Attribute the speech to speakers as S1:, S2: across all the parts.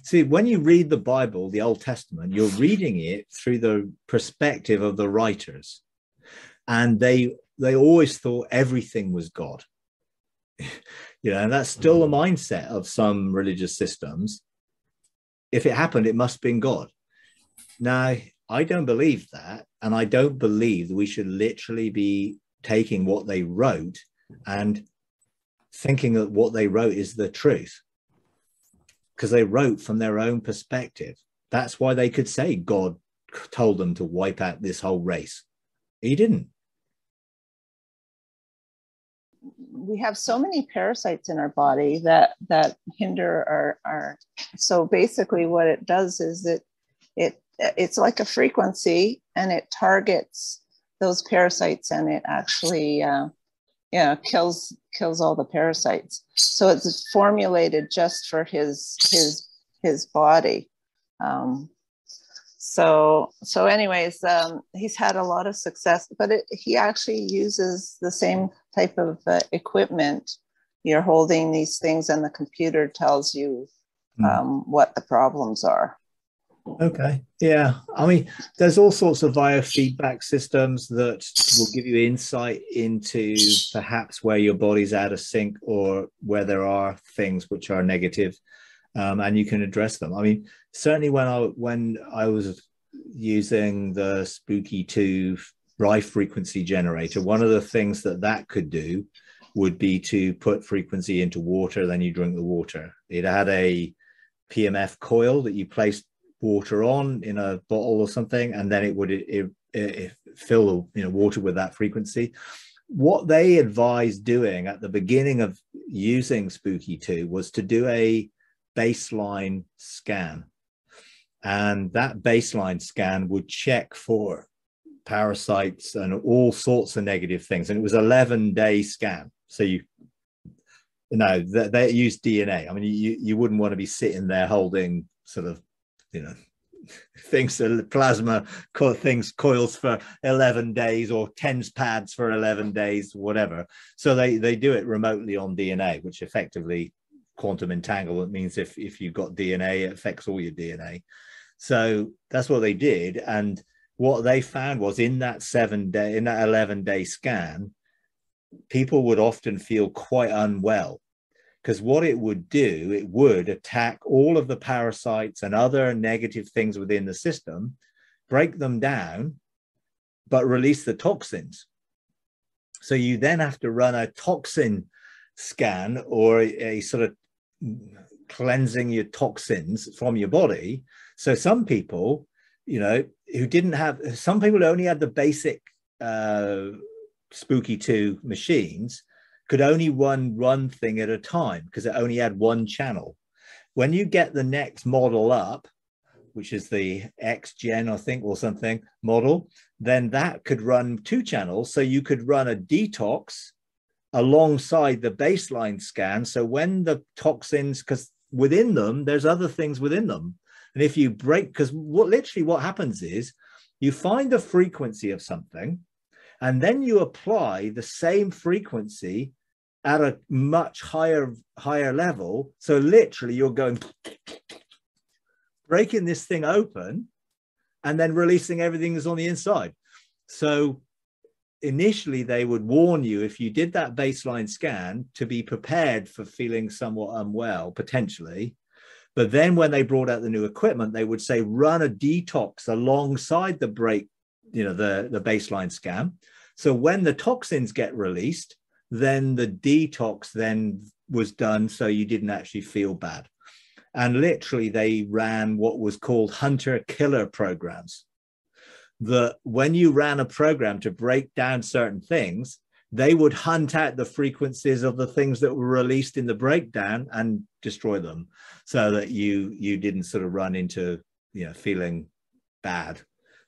S1: See, when you read the Bible, the Old Testament, you're reading it through the perspective of the writers. And they always thought everything was God. And that's still a mindset of some religious systems. If it happened, it must have been God. Now, I don't believe that. And I don't believe that we should literally be taking what they wrote and thinking that what they wrote is the truth, because they wrote from their own perspective. That's why they could say God told them to wipe out this whole race. He didn't.
S2: We have so many parasites in our body that hinder our so basically what it does is it's like a frequency, and it targets those parasites, and it actually kills all the parasites. So it's formulated just for his body. So anyways, he's had a lot of success, but he actually uses the same type of equipment. You're holding these things and the computer tells you what the problems are.
S1: Okay. Yeah. I mean, there's all sorts of biofeedback systems that will give you insight into perhaps where your body's out of sync or where there are things which are negative, and you can address them. I mean, certainly when I was using the Spooky 2 Rife frequency generator, one of the things that could do would be to put frequency into water, then you drink the water. It had a PMF coil that you placed water on in a bottle or something, and then it would fill water with that frequency. What they advised doing at the beginning of using Spooky 2 was to do a baseline scan, and that baseline scan would check for parasites and all sorts of negative things, and it was 11-day scan. So they use DNA. I mean, you wouldn't want to be sitting there holding sort of things, plasma things, coils for 11 days or TENS pads for 11 days, whatever. So they do it remotely on DNA, which effectively quantum entanglement means if you've got DNA, it affects all your DNA. So that's what they did. And what they found was in that 11-day scan, people would often feel quite unwell, because what it would do, it would attack all of the parasites and other negative things within the system, break them down, but release the toxins. So you then have to run a toxin scan or a sort of cleansing your toxins from your body. So some people, who didn't have, some people only had the basic Spooky 2 machines, could only run one thing at a time because it only had one channel. When you get the next model up, which is the X Gen, I think, or something model, then that could run 2 channels. So you could run a detox alongside the baseline scan. So when the toxins, because within them, there's other things within them. And if you break, because what happens is you find the frequency of something, and then you apply the same frequency at a much higher level. So literally you're going, breaking this thing open and then releasing everything that's on the inside. So initially they would warn you, if you did that baseline scan, to be prepared for feeling somewhat unwell, potentially. But then when they brought out the new equipment, they would say, run a detox alongside the the baseline scan. So when the toxins get released, then the detox then was done, so you didn't actually feel bad. And literally they ran what was called hunter-killer programs. That when you ran a program to break down certain things, they would hunt out the frequencies of the things that were released in the breakdown and destroy them, so that you didn't sort of run into feeling bad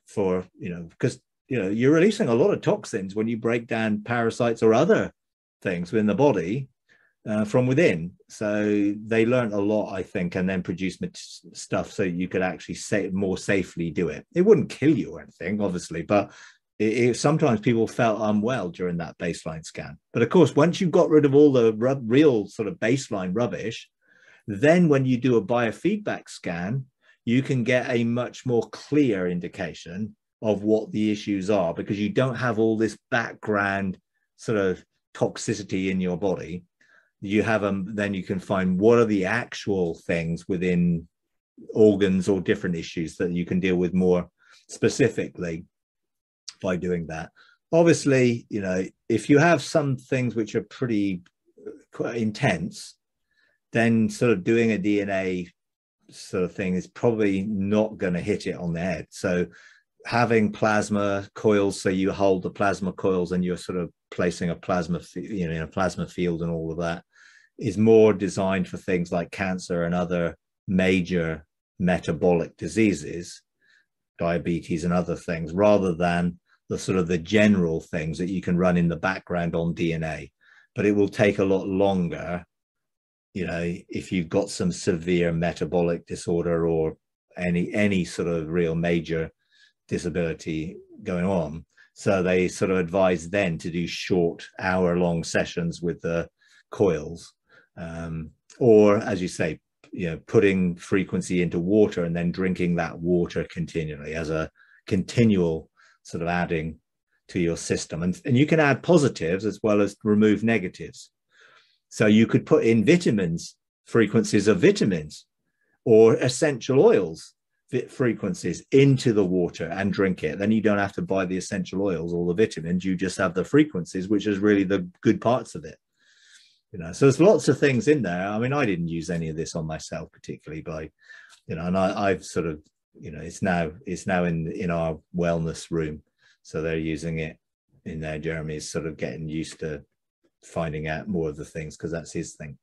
S1: for because you're releasing a lot of toxins when you break down parasites or other things within the body from within. So they learned a lot, I think, and then produced stuff so you could actually more safely do it. It wouldn't kill you or anything, obviously, but sometimes people felt unwell during that baseline scan. But of course, once you got rid of all the real sort of baseline rubbish, Then when you do a biofeedback scan, you can get a much more clear indication of what the issues are, because you don't have all this background sort of toxicity in your body. You have then you can find what are the actual things within organs or different issues that you can deal with more specifically by doing that. Obviously, you know, if you have some things which are pretty quite intense, then sort of doing a DNA sort of thing is probably not going to hit it on the head. So having plasma coils, so you hold the plasma coils and you're sort of placing a plasma, you know, in a plasma field and all of that, is more designed for things like cancer and other major metabolic diseases, diabetes and other things, rather than the sort of the general things that you can run in the background on DNA. But it will take a lot longer, you know, if you've got some severe metabolic disorder or any sort of real major disability going on. So they sort of advise then to do short hour-long sessions with the coils, or as you say, you know, putting frequency into water and then drinking that water continually as a continual sort of adding to your system. And you can add positives as well as remove negatives. So you could put in vitamins, frequencies of vitamins, or essential oils frequencies into the water and drink it. Then you don't have to buy the essential oils or the vitamins. You just have the frequencies, which is really the good parts of it. You know, so there's lots of things in there. I mean, I didn't use any of this on myself particularly, by, you know, and I've sort of, you know, it's now in our wellness room. So they're using it in there. Jeremy's sort of getting used to finding out more of the things because that's his thing.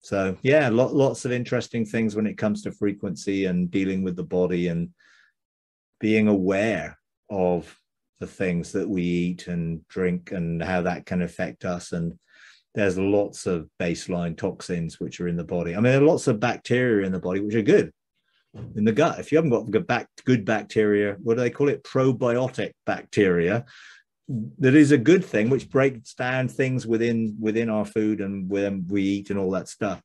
S1: So yeah, lots of interesting things when it comes to frequency and dealing with the body and being aware of the things that we eat and drink and how that can affect us. And there's lots of baseline toxins which are in the body. I mean, there are lots of bacteria in the body which are good in the gut. If you haven't got good bacteria, what do they call it? Probiotic bacteria. That is a good thing, which breaks down things within our food and when we eat and all that stuff.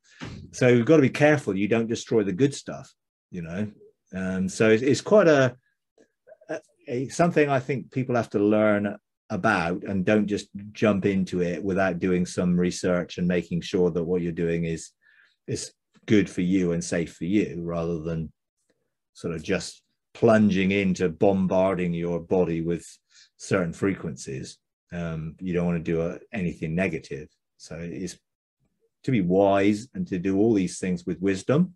S1: So we've got to be careful you don't destroy the good stuff, you know. So it's quite something I think people have to learn about, and don't just jump into it without doing some research and making sure that what you're doing is good for you and safe for you, rather than sort of just plunging into bombarding your body with certain frequencies. You don't want to do anything negative. So it's to be wise and to do all these things with wisdom,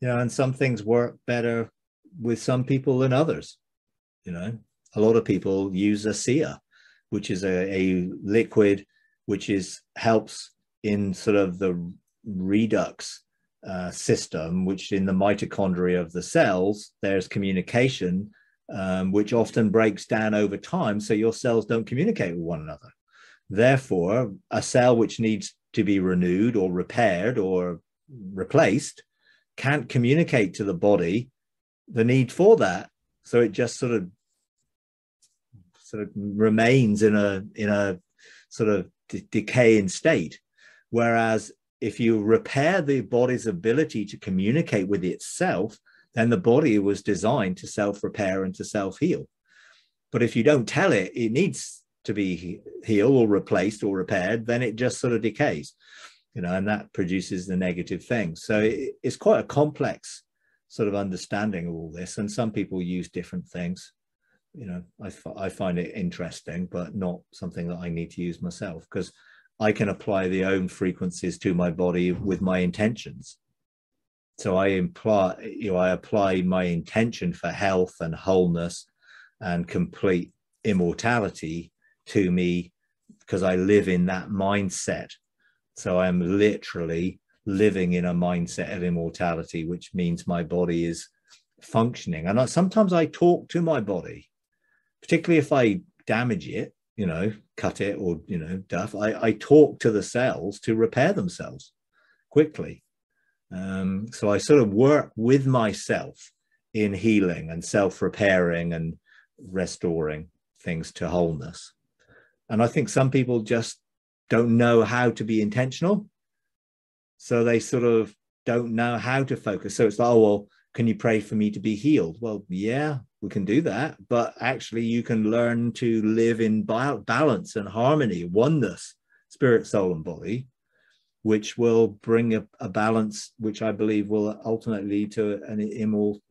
S1: you know, and some things work better with some people than others. You know, a lot of people use ASEA, which is a liquid which helps in sort of the redox system, which in the mitochondria of the cells, there's communication, which often breaks down over time. So your cells don't communicate with one another. Therefore, a cell which needs to be renewed or repaired or replaced can't communicate to the body the need for that. So it just sort of remains in a sort of decaying state. Whereas if you repair the body's ability to communicate with itself, then the body was designed to self-repair and to self-heal. But if you don't tell it it needs to be healed or replaced or repaired, then it just sort of decays, you know, and that produces the negative things. So it's quite a complex sort of understanding of all this. And some people use different things. You know, I find it interesting, but not something that I need to use myself, because I can apply the own frequencies to my body with my intentions. So I apply my intention for health and wholeness and complete immortality to me, because I live in that mindset. So I'm literally living in a mindset of immortality, which means my body is functioning. And sometimes I talk to my body, particularly if I damage it, you know, cut it or, you know, stuff. I talk to the cells to repair themselves quickly. So I sort of work with myself in healing and self-repairing and restoring things to wholeness. And I think some people just don't know how to be intentional. So they sort of don't know how to focus. So it's like, oh, well, can you pray for me to be healed? Well, yeah, we can do that. But actually, you can learn to live in balance and harmony, oneness, spirit, soul, and body, which will bring a balance, which I believe will ultimately lead to an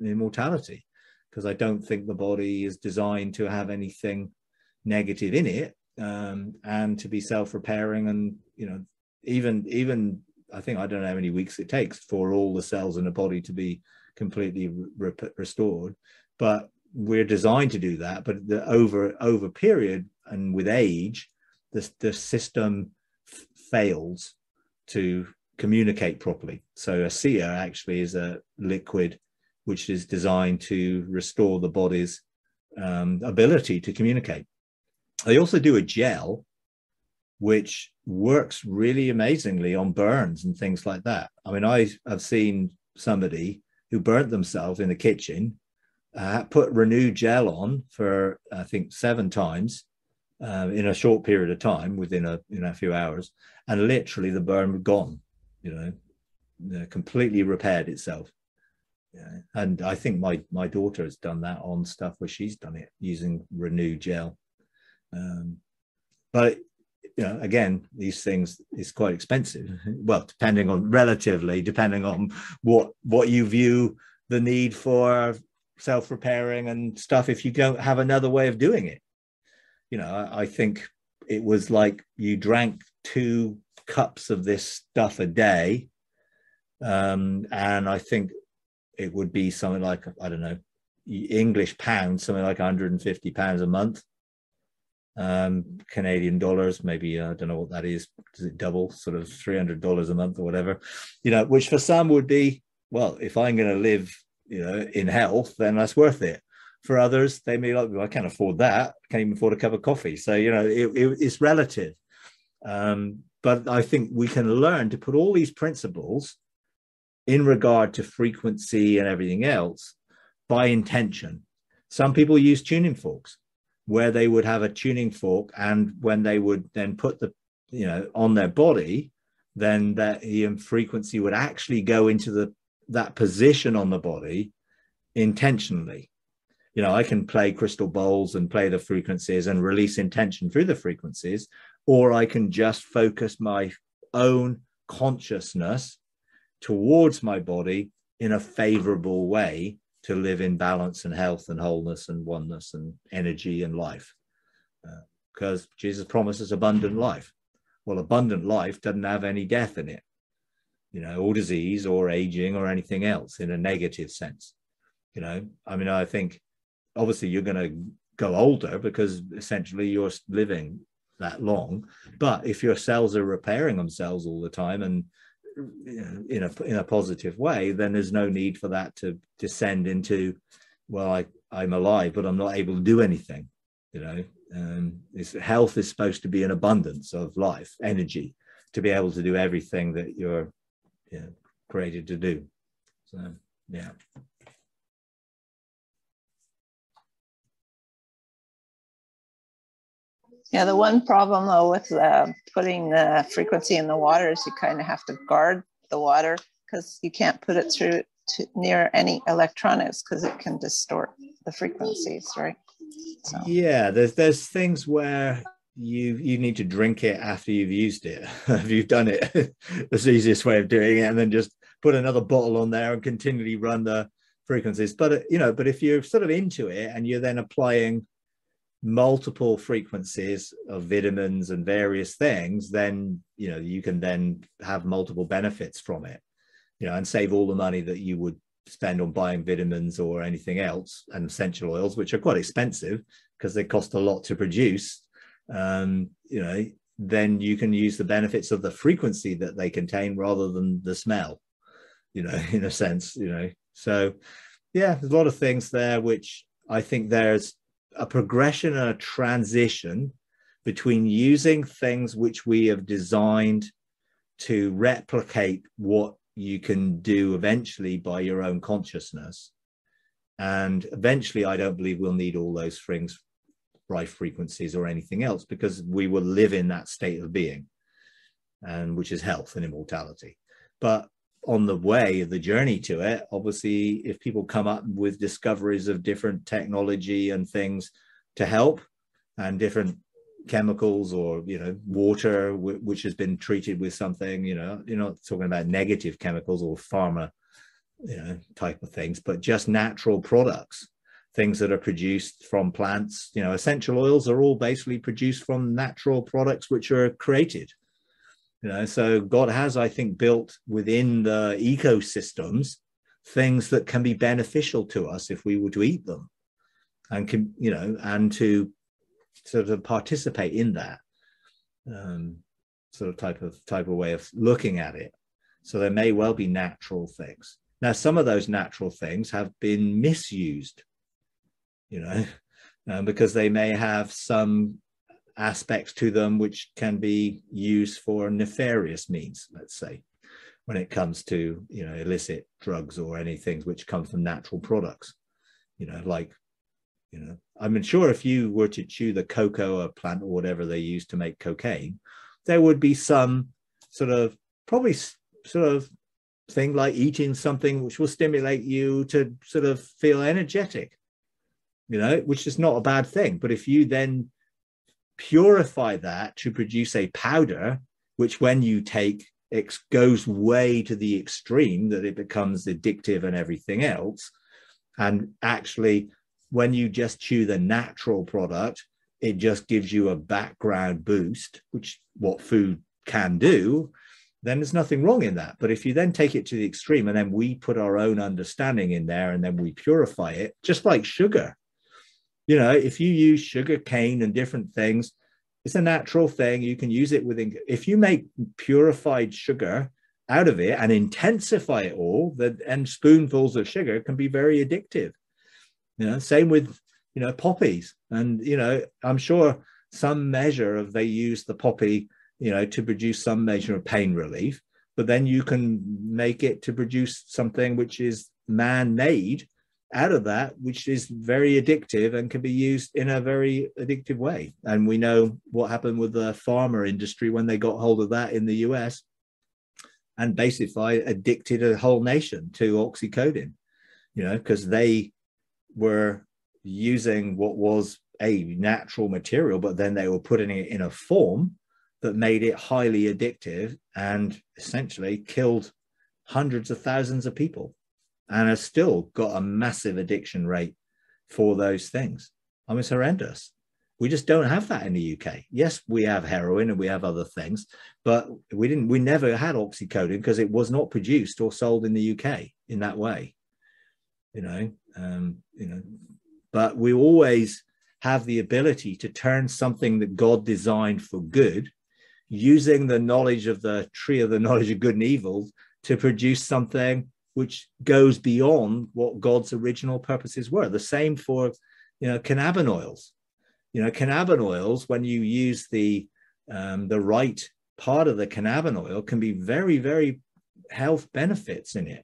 S1: immortality. Because I don't think the body is designed to have anything negative in it, and to be self-repairing. And, you know, even I think, I don't know how many weeks it takes for all the cells in the body to be completely restored, but we're designed to do that. But the over period and with age, the system fails to communicate properly. So a seer actually is a liquid which is designed to restore the body's ability to communicate. They also do a gel which works really amazingly on burns and things like that. I mean, I've seen somebody who burnt themselves in the kitchen, put Renew gel on for, I think, 7 times in a short period of time, within a few hours, and literally the burn was gone, completely repaired itself. Yeah. And I think my daughter has done that on stuff where she's done it using Renew gel. But again, these things is quite expensive. Well, depending on what you view the need for self-repairing and stuff. If you don't have another way of doing it, I think it was like you drank 2 cups of this stuff a day, and I think it would be something like, I don't know, English pounds, something like £150 a month. Canadian dollars, maybe, I don't know what that is. Does it double, sort of $300 a month or whatever? Which for some would be, well, if I'm going to live, in health, then that's worth it. For others, they may like, well, I can't afford that. Can't even afford a cup of coffee. So, it's relative. But I think we can learn to put all these principles in regard to frequency and everything else by intention. Some people use tuning forks, where they would have a tuning fork, and when they would then put the, on their body, then that frequency would actually go into that position on the body intentionally. I can play crystal bowls and play the frequencies and release intention through the frequencies, or I can just focus my own consciousness towards my body in a favorable way to live in balance and health and wholeness and oneness and energy and life. Because Jesus promises abundant life. Well, abundant life doesn't have any death in it, or disease or aging or anything else in a negative sense. I mean, I think obviously you're going to go older because essentially you're living that long. But if your cells are repairing themselves all the time and in a positive way, then there's no need for that to descend into, well, I'm alive, but I'm not able to do anything. Health is supposed to be an abundance of life, energy, to be able to do everything that you're created to do. So, yeah.
S2: Yeah, the one problem though with putting the frequency in the water is you kind of have to guard the water, because you can't put it through near any electronics because it can distort the frequencies, right? So.
S1: Yeah, there's things where you need to drink it after you've used it. If you've done it, that's the easiest way of doing it, and then just put another bottle on there and continually run the frequencies. But but if you're sort of into it and you're then applying multiple frequencies of vitamins and various things, then you can then have multiple benefits from it, and save all the money that you would spend on buying vitamins or anything else, and essential oils, which are quite expensive because they cost a lot to produce. Then you can use the benefits of the frequency that they contain rather than the smell, in a sense. So yeah, there's a lot of things there which I think there's a progression and a transition between using things which we have designed to replicate what you can do eventually by your own consciousness. And eventually, I don't believe we'll need all those things, bright frequencies or anything else, because we will live in that state of being, and which is health and immortality. But on the way, the journey to it, obviously, if people come up with discoveries of different technology and things to help, and different chemicals, or, you know, water which has been treated with something, you know, you're not talking about negative chemicals or pharma, you know, type of things, but just natural products, things that are produced from plants. You know, essential oils are all basically produced from natural products which are created. You know, so God has, I think, built within the ecosystems things that can be beneficial to us if we were to eat them, and can, you know, and to sort of participate in that sort of type of way of looking at it. So there may well be natural things. Now, some of those natural things have been misused, you know, because they may have some aspects to them which can be used for nefarious means, let's say, when it comes to, you know, illicit drugs or anything which come from natural products, you know, like, you know, I'm sure if you were to chew the cocoa plant or whatever they use to make cocaine, there would be some sort of, probably sort of thing like eating something which will stimulate you to sort of feel energetic, you know, which is not a bad thing. But if you then purify that to produce a powder, which when you take, it goes way to the extreme that it becomes addictive and everything else, and actually when you just chew the natural product, it just gives you a background boost, which what food can do, then there's nothing wrong in that. But if you then take it to the extreme, and then we put our own understanding in there, and then we purify it, just like sugar, you know, if you use sugar cane and different things, it's a natural thing. You can use it within, if you make purified sugar out of it and intensify it all, and spoonfuls of sugar can be very addictive. You know, same with, you know, poppies. And, you know, I'm sure some measure of, they use the poppy, you know, to produce some measure of pain relief, but then you can make it to produce something which is man-made out of that, which is very addictive and can be used in a very addictive way. And we know what happened with the pharma industry when they got hold of that in the US, and basically addicted a whole nation to oxycodone, you know, because they were using what was a natural material, but then they were putting it in a form that made it highly addictive and essentially killed hundreds of thousands of people, and has still got a massive addiction rate for those things. I mean, it's horrendous. We just don't have that in the UK. Yes, we have heroin and we have other things, but we never had oxycodone because it was not produced or sold in the UK in that way, you know, but we always have the ability to turn something that God designed for good, using the knowledge of the tree of the knowledge of good and evil, to produce something which goes beyond what God's original purposes were. The same for, you know, cannabinoids. You know, cannabinoids, when you use the right part of the cannabinoid, can be very, very health benefits in it.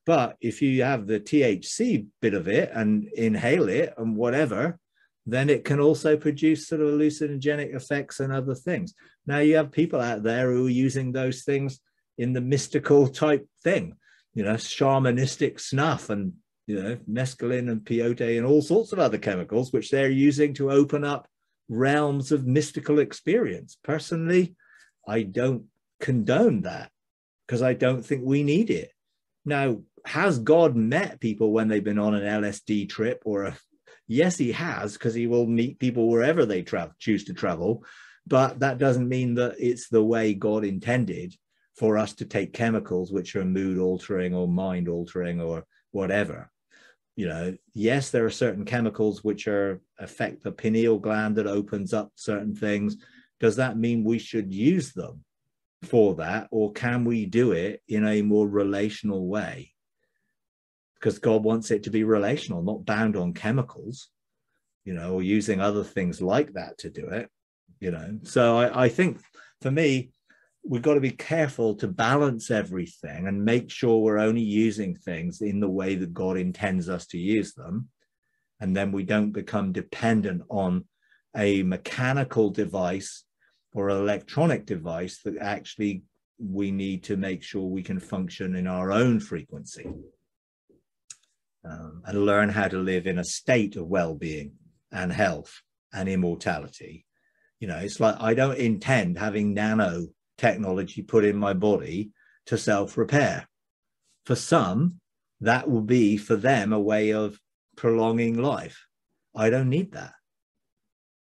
S1: But if you have the THC bit of it and inhale it and whatever, then it can also produce sort of hallucinogenic effects and other things. Now you have people out there who are using those things in the mystical type thing, you know, shamanistic snuff and, you know, mescaline and peyote and all sorts of other chemicals, which they're using to open up realms of mystical experience. Personally, I don't condone that, because I don't think we need it. Now, has God met people when they've been on an LSD trip or a, yes, he has, because he will meet people wherever they choose to travel. But that doesn't mean that it's the way God intended for us to take chemicals which are mood altering or mind altering or whatever. You know, yes, there are certain chemicals which affect the pineal gland that opens up certain things. Does that mean we should use them for that, or can we do it in a more relational way? Because God wants it to be relational, not bound on chemicals, you know, or using other things like that to do it, you know. So I think for me, we've got to be careful to balance everything and make sure we're only using things in the way that God intends us to use them. And then we don't become dependent on a mechanical device or an electronic device that actually we need to make sure we can function in our own frequency, and learn how to live in a state of well-being and health and immortality. You know, it's like, I don't intend having nanotechnology put in my body to self-repair. For some, that will be for them a way of prolonging life. I don't need that.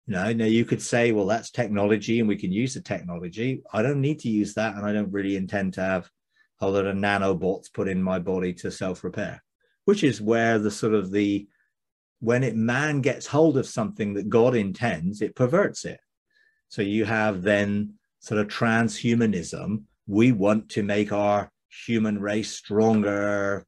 S1: Now you could say, well, that's technology and we can use the technology. I don't need to use that, and I don't really intend to have a lot of nanobots put in my body to self-repair, which is where the sort of when man gets hold of something that God intends, it perverts it. So you have then sort of transhumanism. We want to make our human race stronger,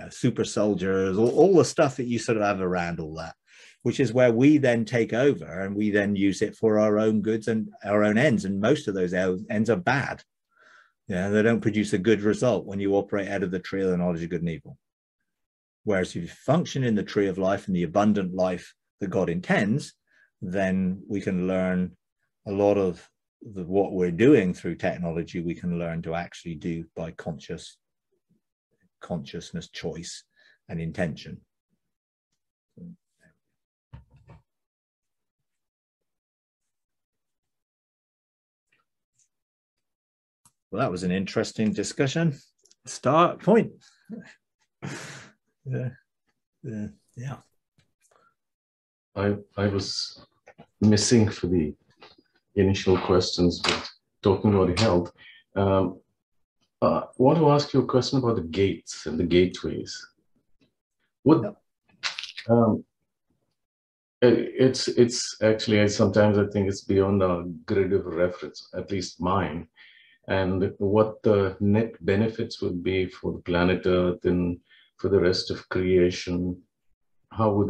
S1: super soldiers, all the stuff that you sort of have around all that, which is where we then take over and we then use it for our own goods and our own ends. And most of those ends are bad. Yeah, they don't produce a good result when you operate out of the tree of the knowledge of good and evil. Whereas if you function in the tree of life and the abundant life that God intends, then we can learn a lot of what we're doing through technology. We can learn to actually do by consciousness, choice, and intention. Well, that was an interesting discussion. Start point. Yeah.
S3: I was missing for the initial questions, but talking about health. I want to ask you a question about the gates and the gateways. It's actually, sometimes I think it's beyond our grid of reference, at least mine, and what the net benefits would be for the planet Earth and for the rest of creation. How would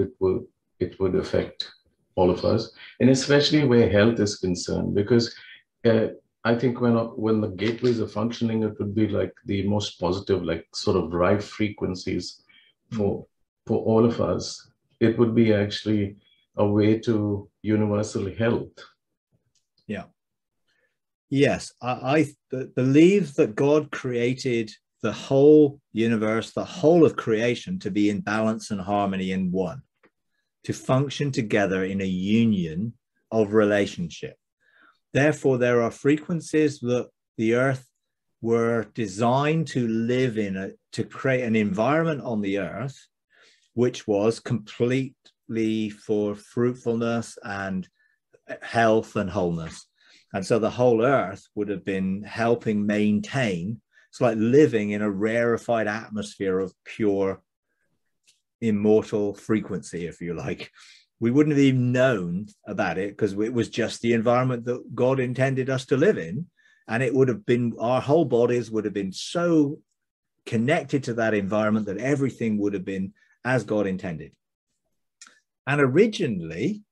S3: it would affect all of us, and especially where health is concerned, because I think when the gateways are functioning, it would be like the most positive, like sort of right frequencies for all of us. It would be actually a way to universal health.
S1: Yeah. Yes, I believe that God created the whole universe, the whole of creation, to be in balance and harmony in one, to function together in a union of relationship. Therefore, there are frequencies that the earth were designed to live in, to create an environment on the earth, which was completely for fruitfulness and health and wholeness. And so the whole earth would have been helping maintain. It's like living in a rarefied atmosphere of pure, immortal frequency, if you like. We wouldn't have even known about it because it was just the environment that God intended us to live in. And it would have been, our whole bodies would have been so connected to that environment that everything would have been as God intended. And originally,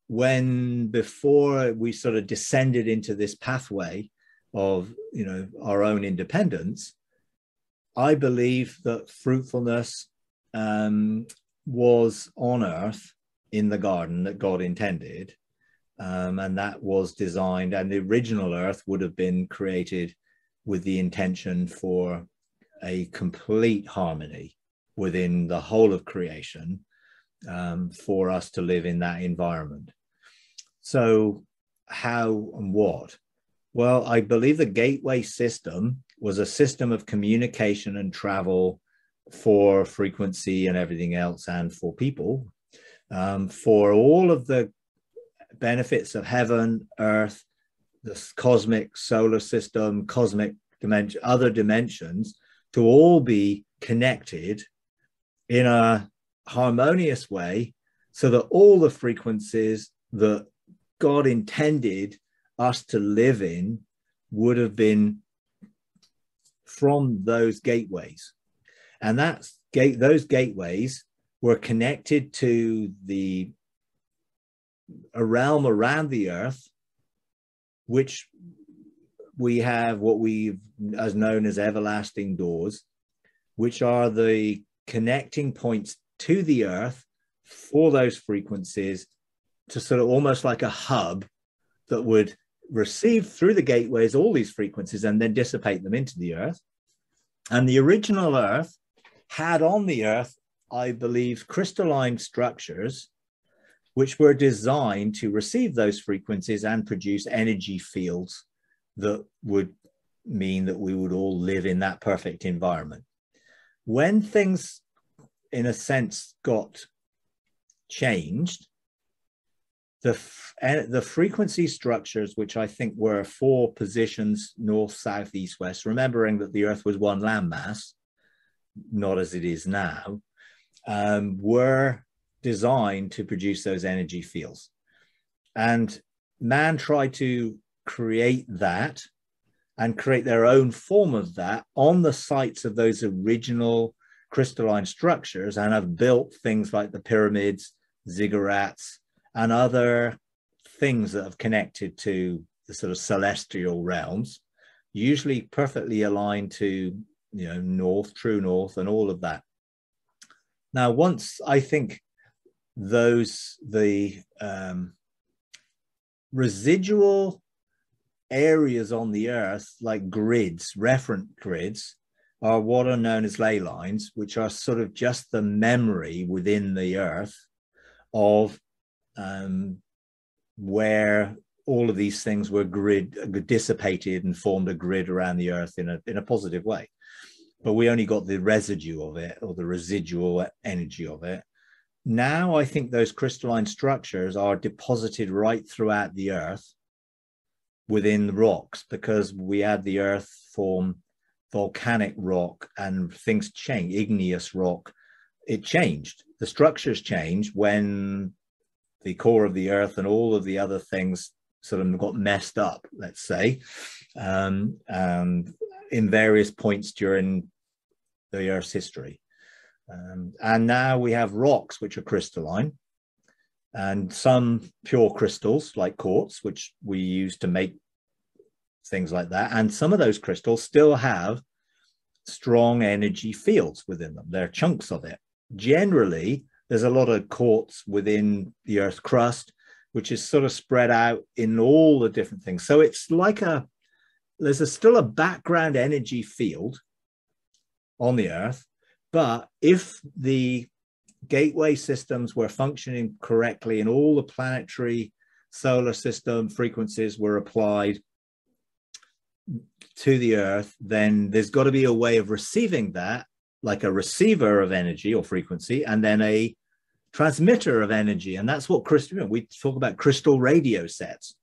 S1: before we sort of descended into this pathway of, our own independence, I believe that fruitfulness was on earth in the garden that God intended. And that was designed, and the original earth would have been created with the intention for a complete harmony within the whole of creation, for us to live in that environment. So how and what? Well, I believe the gateway system was a system of communication and travel for frequency and everything else, and for people, for all of the benefits of heaven, earth, the cosmic solar system, cosmic dimension, other dimensions, to all be connected in a harmonious way, so that all the frequencies that God intended us to live in would have been from those gateways. And those gateways were connected to a realm around the earth, which we have what we've as known as everlasting doors, which are the connecting points to the earth for those frequencies, to sort of almost like a hub that would receive through the gateways all these frequencies and then dissipate them into the earth. And the original earth had on the earth, I believe, crystalline structures which were designed to receive those frequencies and produce energy fields that would mean that we would all live in that perfect environment. When things, in a sense, got changed, the frequency structures, which I think were 4 positions, north, south, east, west, remembering that the earth was one landmass, not as it is now, were designed to produce those energy fields. And man tried to create that and create their own form of that on the sites of those original crystalline structures, and have built things like the pyramids, ziggurats, and other things that have connected to the sort of celestial realms, usually perfectly aligned to, you know, north, true north, and all of that. Now, once I think the residual areas on the earth, like grids, reference grids, are what are known as ley lines, which are sort of just the memory within the earth of where all of these things were dissipated and formed a grid around the earth in a positive way. But we only got the residue of it, or the residual energy of it. Now I think those crystalline structures are deposited right throughout the earth within the rocks, because we had the earth form volcanic rock and things change, igneous rock. It changed. The structures changed when the core of the earth and all of the other things sort of got messed up, let's say, and in various points during the earth's history. And now we have rocks which are crystalline, and some pure crystals like quartz, which we use to make things like that. And some of those crystals still have strong energy fields within them. They're chunks of it. Generally, there's a lot of quartz within the Earth's crust, which is sort of spread out in all the different things. So it's like there's still a background energy field on the Earth. But if the gateway systems were functioning correctly and all the planetary solar system frequencies were applied to the Earth, then there's got to be a way of receiving that, like a receiver of energy or frequency, and then a transmitter of energy. And that's what we talk about crystal radio sets.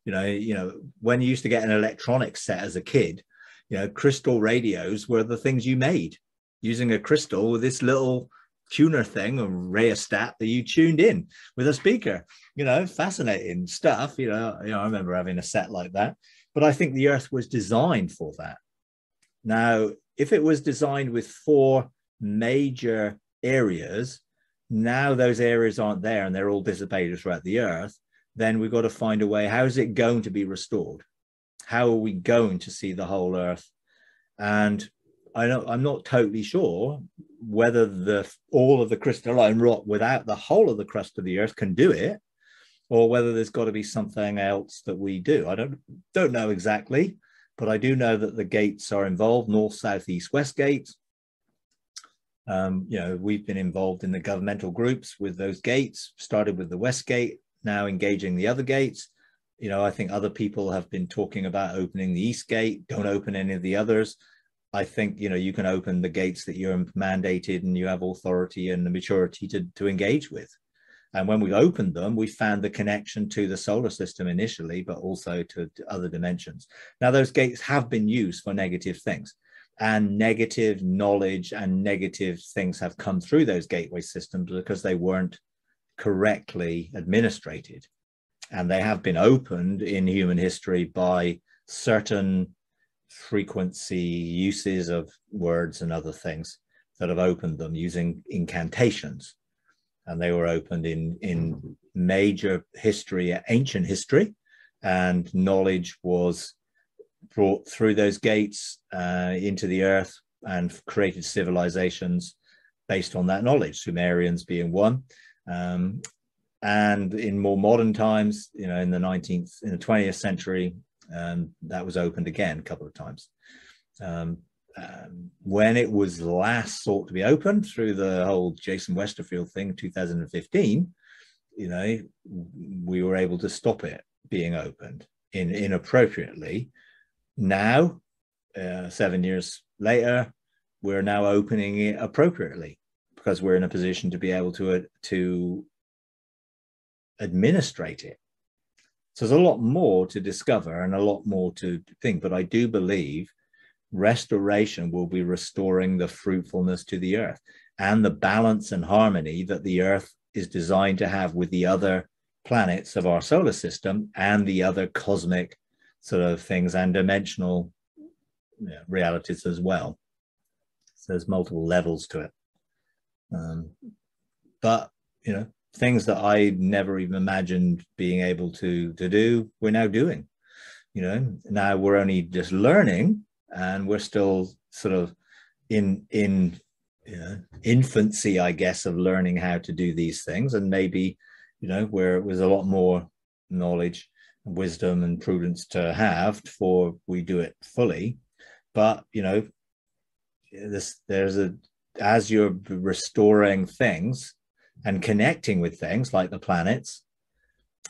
S1: You know, when you used to get an electronic set as a kid, you know, crystal radios were the things you made using a crystal with this little tuner thing, a rheostat that you tuned in with a speaker. You know, fascinating stuff. You know, I remember having a set like that. But I think the Earth was designed for that. Now, if it was designed with 4 major areas, now those areas aren't there and they're all dissipated throughout the Earth, then we've got to find a way. How is it going to be restored? How are we going to see the whole Earth? And I'm not totally sure whether all of the crystalline rock without the whole of the crust of the Earth can do it, or whether there's got to be something else that we do. I don't know exactly, but I do know that the gates are involved, north, south, east, west gates. You know, we've been involved in the governmental groups with those gates, started with the west gate, now engaging the other gates. You know, I think other people have been talking about opening the east gate, don't open any of the others. I think, you know, you can open the gates that you're mandated and you have authority and the maturity to engage with. And when we opened them, we found the connection to the solar system initially, but also to other dimensions. Now, those gates have been used for negative things, and negative knowledge and negative things have come through those gateway systems because they weren't correctly administrated. And they have been opened in human history by certain frequency uses of words and other things that have opened them using incantations. And they were opened in major history, ancient history, and knowledge was brought through those gates into the earth and created civilizations based on that knowledge, Sumerians being one. And in more modern times, you know, in the 20th century, that was opened again a couple of times. When it was last sought to be opened through the whole Jason Westerfield thing, 2015, you know, we were able to stop it being opened inappropriately. Now, 7 years later, we're now opening it appropriately because we're in a position to be able to administrate it. So there's a lot more to discover and a lot more to think, but I do believe restoration will be restoring the fruitfulness to the earth and the balance and harmony that the earth is designed to have with the other planets of our solar system and the other cosmic sort of things and dimensional realities as well. So there's multiple levels to it. But, you know, things that I never even imagined being able to do, we're now doing. You know, now we're only just learning, and we're still sort of in infancy, I guess, of learning how to do these things. And maybe, you know, where it was a lot more knowledge, wisdom, and prudence to have before we do it fully. But, you know, as you're restoring things and connecting with things like the planets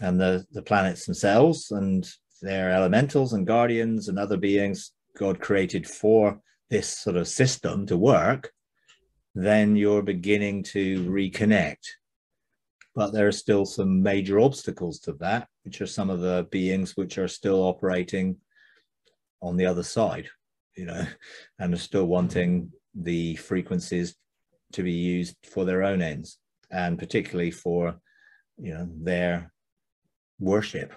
S1: and the planets themselves and their elementals and guardians and other beings God created for this sort of system to work, then you're beginning to reconnect. But there are still some major obstacles to that, which are some of the beings which are still operating on the other side, you know, and are still wanting the frequencies to be used for their own ends, and particularly for, you know, their worship,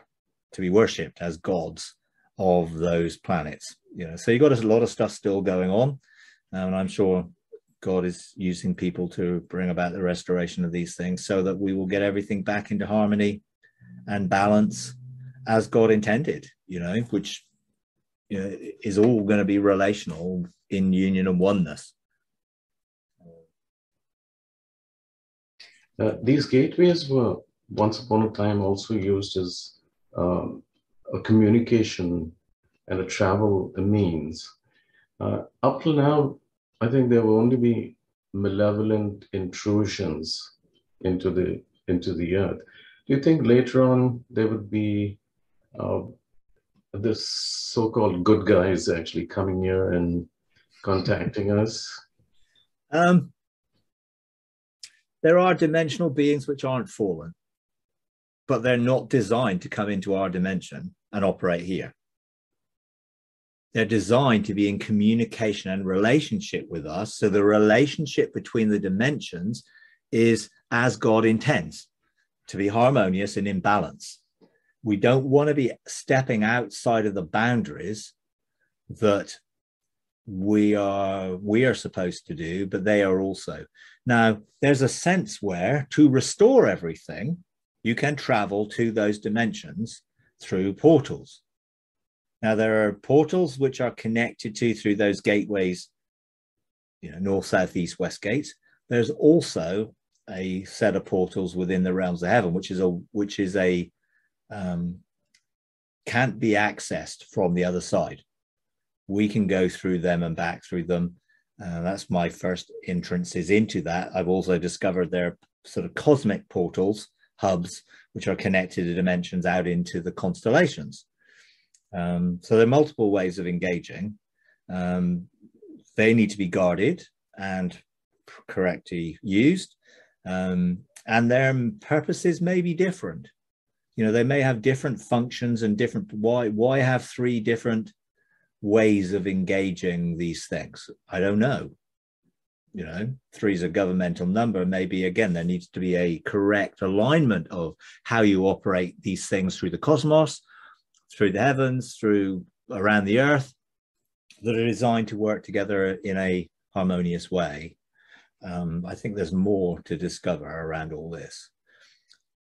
S1: to be worshipped as gods of those planets. You know, so you got a lot of stuff still going on, and I'm sure God is using people to bring about the restoration of these things so that we will get everything back into harmony and balance as God intended, you know, which, you know, is all going to be relational in union and oneness.
S3: These gateways were once upon a time also used as a communication and a travel means. Up till now, I think there will only be malevolent intrusions into the earth. Do you think later on there would be this so-called good guys actually coming here and contacting us?
S1: There are dimensional beings which aren't fallen, but they're not designed to come into our dimension and operate here. They're designed to be in communication and relationship with us. So the relationship between the dimensions is as God intends, to be harmonious and in balance. We don't want to be stepping outside of the boundaries that we are supposed to do, but they are also. Now, there's a sense where to restore everything, you can travel to those dimensions through portals. Now, there are portals which are connected to through those gateways, you know, north, south, east, west gates. There's also a set of portals within the realms of heaven, which is a can't be accessed from the other side. We can go through them and back through them. That's my first entrances into that. I've also discovered there are sort of cosmic portals, hubs, which are connected to dimensions out into the constellations. So there are multiple ways of engaging. They need to be guarded and correctly used. And their purposes may be different. You know, they may have different functions and different, why have three different ways of engaging these things? I don't know. You know, 3 is a governmental number. Maybe, again, there needs to be a correct alignment of how you operate these things through the cosmos, through the heavens, through around the earth, that are designed to work together in a harmonious way. I think there's more to discover around all this.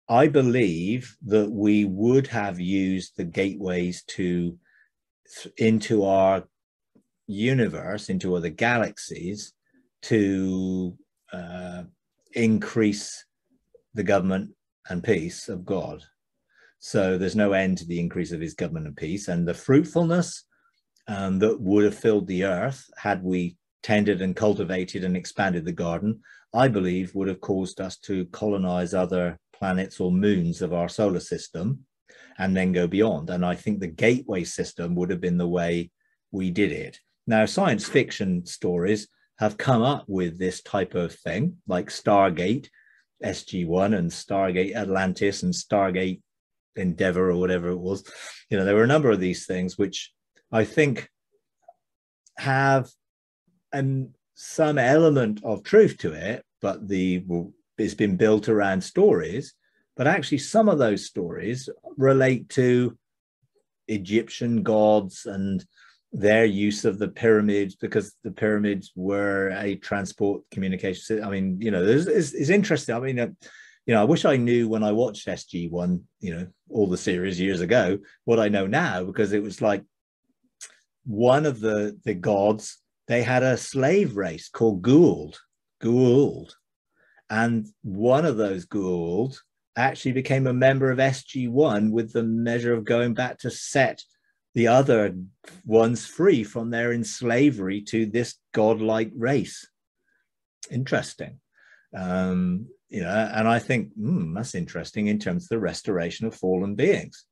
S1: I believe that we would have used the gateways into our universe, into other galaxies, to increase the government and peace of God. So there's no end to the increase of his government and peace, and the fruitfulness that would have filled the earth had we tended and cultivated and expanded the garden, I believe would have caused us to colonize other planets or moons of our solar system and then go beyond. And I think the gateway system would have been the way we did it. Now, science fiction stories have come up with this type of thing, like Stargate SG-1 and Stargate Atlantis and Stargate Endeavor or whatever it was. You know, there were a number of these things which I think have some element of truth to it, but it's been built around stories. But actually, some of those stories relate to Egyptian gods and their use of the pyramids, because the pyramids were a transport communication system. I mean, you know, it's interesting. I mean, you know, I wish I knew when I watched SG-1, you know, all the series years ago, what I know now, because it was like one of the gods, they had a slave race called Gould. And one of those Gould actually became a member of SG-1 with the measure of going back to set the other ones free from their enslavery to this godlike race. Interesting. You know, and I think that's interesting in terms of the restoration of fallen beings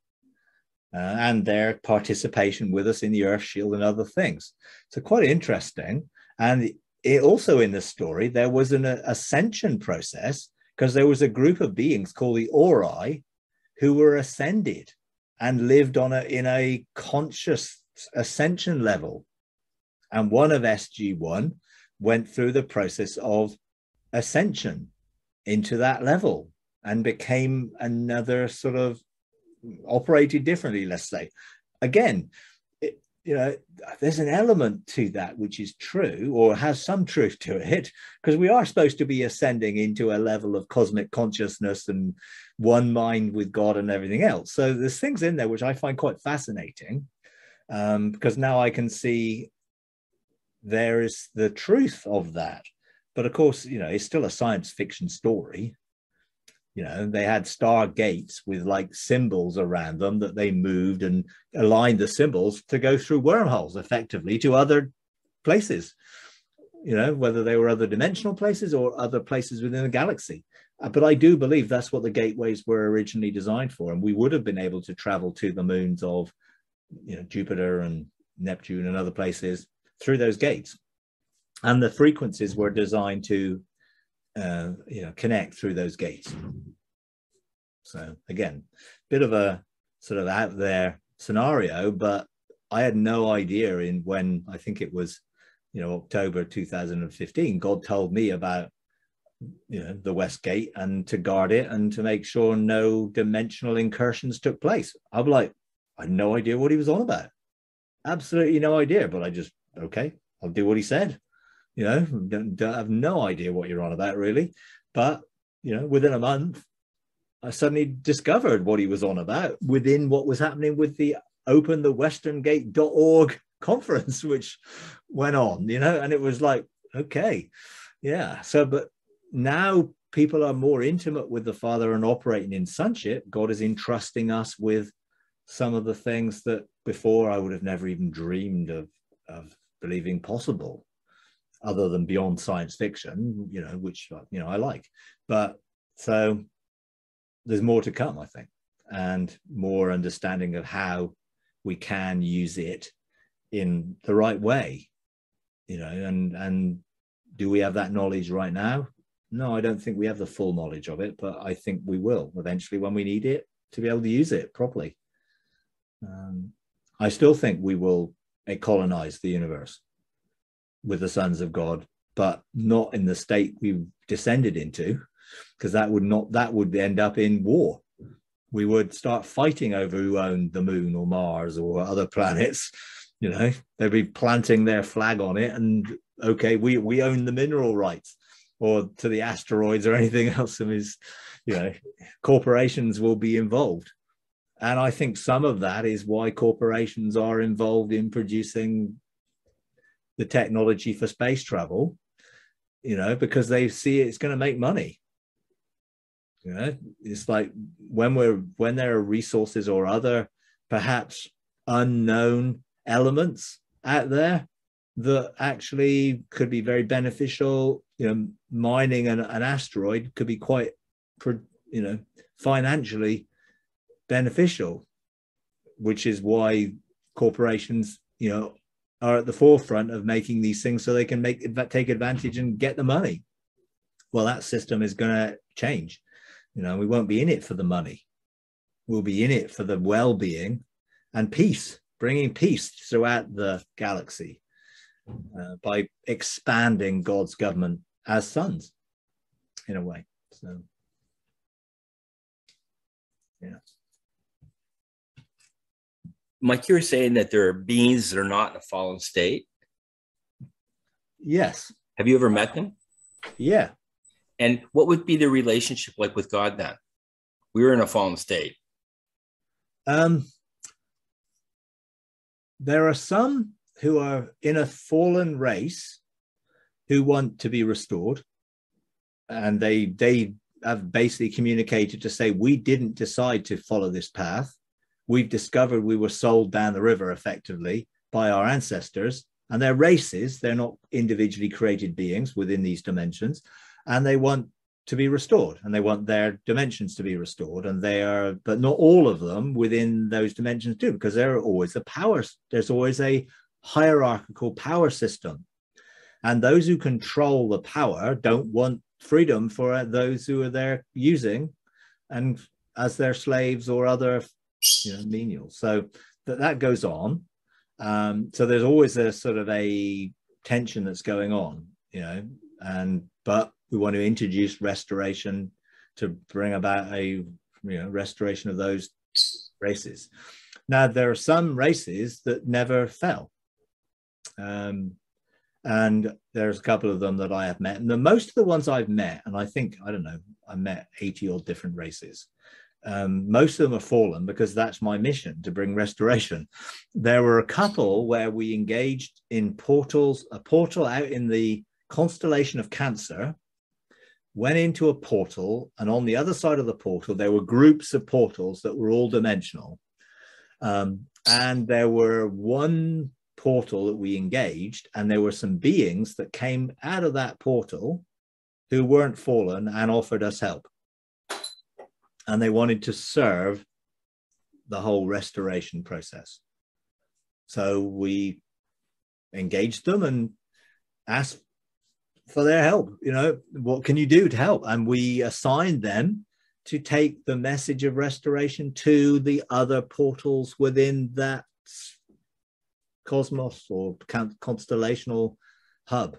S1: and their participation with us in the Earth Shield and other things. So quite interesting. And it also in the story, there was an ascension process, because there was a group of beings called the Ori who were ascended and lived in a conscious ascension level. And one of SG-1 went through the process of ascension into that level and became another sort of operated differently, let's say. Again, you know, there's an element to that which is true or has some truth to it, because we are supposed to be ascending into a level of cosmic consciousness and one mind with God and everything else. So there's things in there which I find quite fascinating, because now I can see there is the truth of that. But of course, you know, it's still a science fiction story. You know, they had star gates with like symbols around them that they moved and aligned the symbols to go through wormholes effectively to other places, you know, whether they were other dimensional places or other places within the galaxy. But I do believe that's what the gateways were originally designed for. And we would have been able to travel to the moons of, you know, Jupiter and Neptune and other places through those gates. And the frequencies were designed to you know, connect through those gates. So again, bit of a sort of out there scenario, but I had no idea when I think it was, you know, October 2015, God told me about, you know, the West Gate and to guard it and to make sure no dimensional incursions took place. I'm like, I had no idea what he was on about. Absolutely no idea, but I just, okay, I'll do what he said. You know, don't have no idea what you're on about, really. But, you know, within a month, I suddenly discovered what he was on about within what was happening with the openthewestern.org conference, which went on, you know, and it was like, okay, yeah. So, but now people are more intimate with the Father and operating in sonship. God is entrusting us with some of the things that before I would have never even dreamed of believing possible, other than beyond science fiction, you know, which, you know, I like. But so there's more to come, I think, and more understanding of how we can use it in the right way, you know, and do we have that knowledge right now? No, I don't think we have the full knowledge of it, but I think we will eventually when we need it to be able to use it properly. I still think we will colonize the universe with the sons of God, but not in the state we've descended into, because that would end up in war. We would start fighting over who owned the moon or Mars or other planets. You know, they'd be planting their flag on it, and okay, we own the mineral rights, or to the asteroids or anything else. And is, you know, corporations will be involved. And I think some of that is why corporations are involved in producing the technology for space travel, you know, because they see it's going to make money. You know, it's like when there are resources or other perhaps unknown elements out there that actually could be very beneficial. You know, mining an asteroid could be quite, you know, financially beneficial, which is why corporations, you know, are at the forefront of making these things so they can take advantage and get the money. Well, that system is going to change. You know, we won't be in it for the money. We'll be in it for the well-being and peace, bringing peace throughout the galaxy by expanding God's government as sons, in a way. So, yeah.
S4: Mike, you're saying that there are beings that are not in a fallen state?
S1: Yes.
S4: Have you ever met them?
S1: Yeah.
S4: And what would be the relationship like with God then? We were in a fallen state.
S1: There are some who are in a fallen race who want to be restored. And they have basically communicated to say, we didn't decide to follow this path. We've discovered we were sold down the river effectively by our ancestors, and they're races. They're not individually created beings within these dimensions, and they want to be restored, and they want their dimensions to be restored. And they are, but not all of them within those dimensions do, because there are always the powers. There's always a hierarchical power system. And those who control the power don't want freedom for those who are there using and as their slaves or other, you know, menials. So that goes on. So there's always a sort of a tension that's going on, you know, but we want to introduce restoration to bring about a, you know, restoration of those races. Now, there are some races that never fell. And there's a couple of them that I have met. And most of the ones I've met, and I think, I don't know, I met 80 odd different races. Most of them are fallen because that's my mission, to bring restoration. There were a couple where we engaged in portals, a portal out in the constellation of Cancer, went into a portal, and on the other side of the portal, there were groups of portals that were all dimensional. And there were one portal that we engaged, and there were some beings that came out of that portal who weren't fallen and offered us help. And they wanted to serve the whole restoration process. So we engaged them and asked for their help. You know, what can you do to help? And we assigned them to take the message of restoration to the other portals within that cosmos or constellational hub.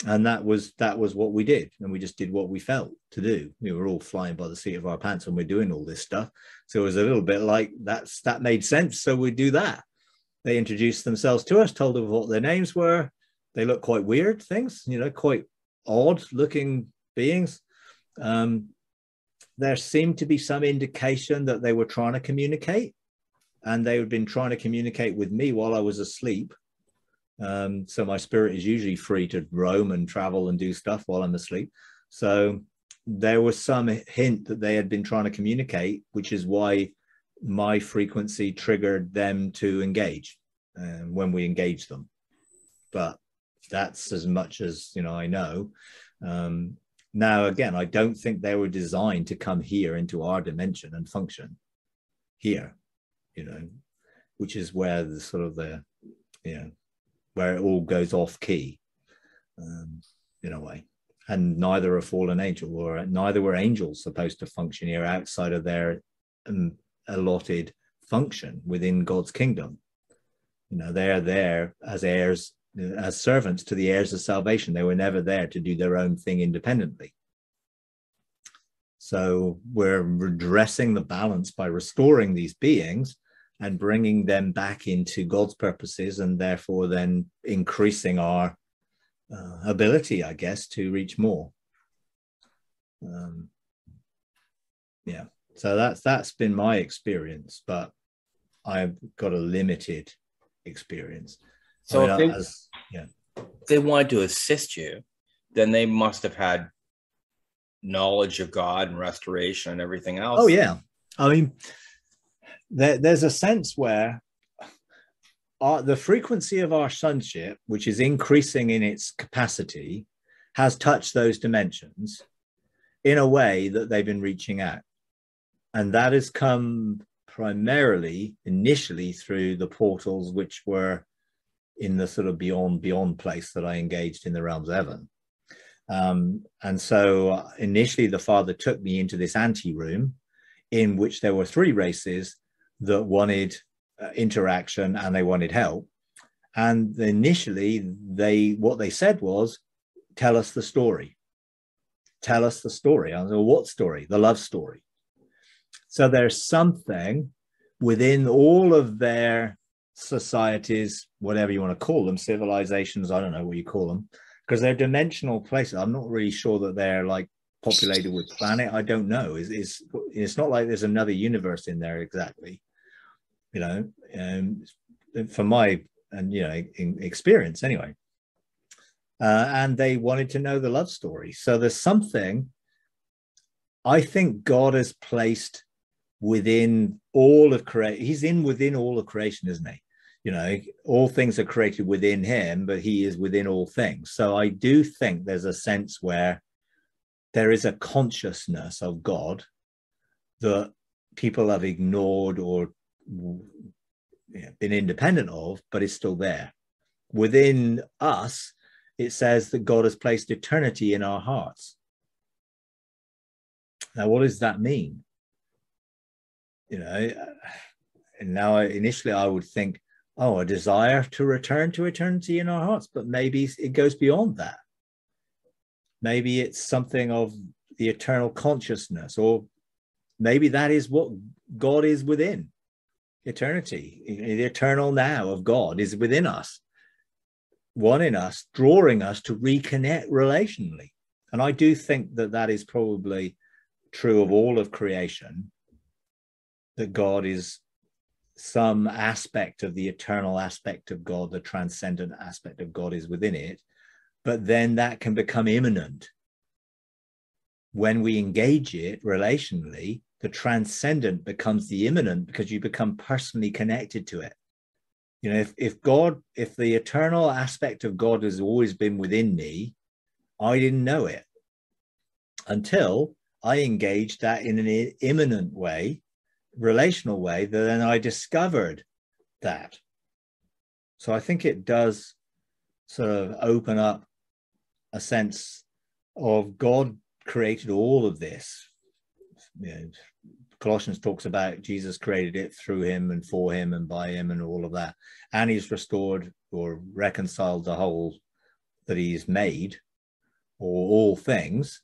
S1: And that was what we did. And we just did what we felt to do. We were all flying by the seat of our pants and we're doing all this stuff. So it was a little bit like that made sense. So we do that. They introduced themselves to us, told us what their names were. They look quite weird things, you know, quite odd looking beings. There seemed to be some indication that they were trying to communicate, and they had been trying to communicate with me while I was asleep. So my spirit is usually free to roam and travel and do stuff while I'm asleep. So there was some hint that they had been trying to communicate, which is why my frequency triggered them to engage when we engaged them. But that's as much as, you know, I know. Now, again, I don't think they were designed to come here into our dimension and function here, you know, which is where the sort of the, you know, where it all goes off key, in a way. And neither a fallen angel, or neither were angels supposed to function here outside of their allotted function within God's kingdom. You know, they're there as heirs, as servants to the heirs of salvation. They were never there to do their own thing independently. So we're redressing the balance by restoring these beings and bringing them back into God's purposes, and therefore then increasing our ability, I guess, to reach more. Yeah, so that's been my experience, but I've got a limited experience.
S4: So
S1: I mean,
S4: if they wanted to assist you, then they must have had knowledge of God and restoration and everything else.
S1: Oh, yeah. I mean, there's a sense where the frequency of our sonship, which is increasing in its capacity, has touched those dimensions in a way that they've been reaching out. And that has come primarily, initially, through the portals, which were in the sort of beyond place that I engaged in the realms of heaven. And so initially, the Father took me into this anteroom in which there were 3 races that wanted interaction and they wanted help. And initially, what they said was, tell us the story. Tell us the story. I was like, well, what story? The love story. So there's something within all of their societies, whatever you want to call them, civilizations, I don't know what you call them, because they're dimensional places. I'm not really sure that they're like populated with planet. I don't know. It's not like there's another universe in there exactly, you know, from my experience anyway. And they wanted to know the love story. So there's something I think God has placed within all of creation. He's within all of creation, isn't he? You know, all things are created within him, but he is within all things. So I do think there's a sense where there is a consciousness of God that people have ignored or been independent of, but is still there. Within us, it says that God has placed eternity in our hearts. Now, what does that mean? You know, and now initially I would think, oh, a desire to return to eternity in our hearts, but maybe it goes beyond that. Maybe it's something of the eternal consciousness, or maybe that is what God is within. Eternity, the eternal now of God is within us, wanting us, drawing us to reconnect relationally. And I do think that that is probably true of all of creation, that God is some aspect of the eternal aspect of God, the transcendent aspect of God is within it. But then that can become immanent. When we engage it relationally, the transcendent becomes the immanent because you become personally connected to it. You know, if the eternal aspect of God has always been within me, I didn't know it until I engaged that in an immanent way, relational way, then I discovered that. So I think it does sort of open up a sense of God created all of this. You know, Colossians talks about Jesus created it through him and for him and by him and all of that. And he's restored or reconciled the whole that he's made, or all things,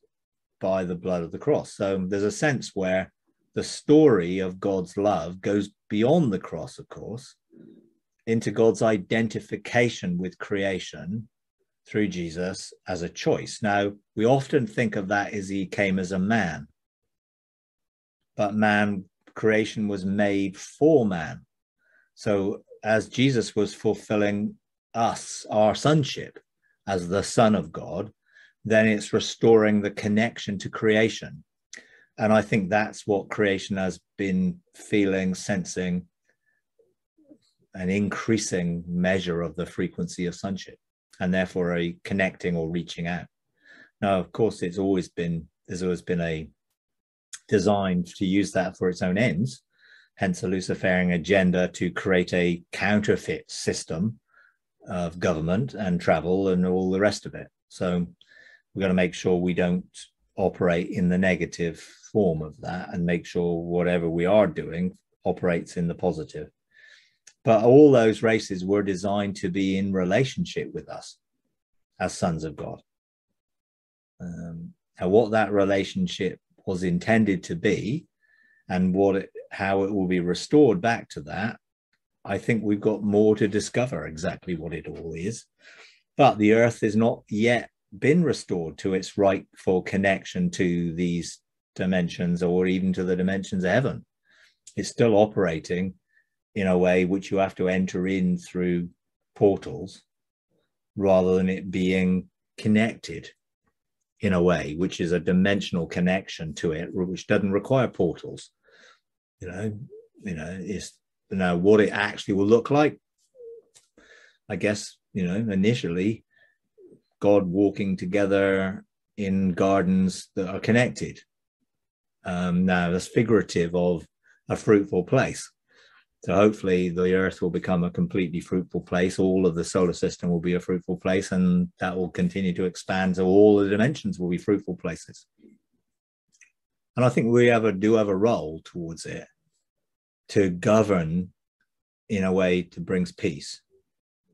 S1: by the blood of the cross. So there's a sense where the story of God's love goes beyond the cross, of course, into God's identification with creation through Jesus as a choice. Now, we often think of that as he came as a man, but creation was made for man. So as Jesus was fulfilling our sonship as the Son of God, then it's restoring the connection to creation. And I think that's what creation has been feeling, sensing, an increasing measure of the frequency of sonship, and therefore a connecting or reaching out. Now, of course, there's always been a design to use that for its own ends, hence a Luciferian agenda to create a counterfeit system of government and travel and all the rest of it. So we've got to make sure we don't operate in the negative form of that, and make sure whatever we are doing operates in the positive. But all those races were designed to be in relationship with us as sons of God. And what that relationship was intended to be, and how it will be restored back to that, I think we've got more to discover exactly what it all is. But the earth has not yet been restored to its rightful connection to these dimensions, or even to the dimensions of heaven. It's still operating in a way which you have to enter in through portals, rather than it being connected in a way, which is a dimensional connection to it, which doesn't require portals. Is what it actually will look like. I guess, initially, God walking together in gardens that are connected. Now that's figurative of a fruitful place. So hopefully the earth will become a completely fruitful place. All of the solar system will be a fruitful place, and that will continue to expand. So all the dimensions will be fruitful places. And I think we do have a role towards it to govern in a way that brings peace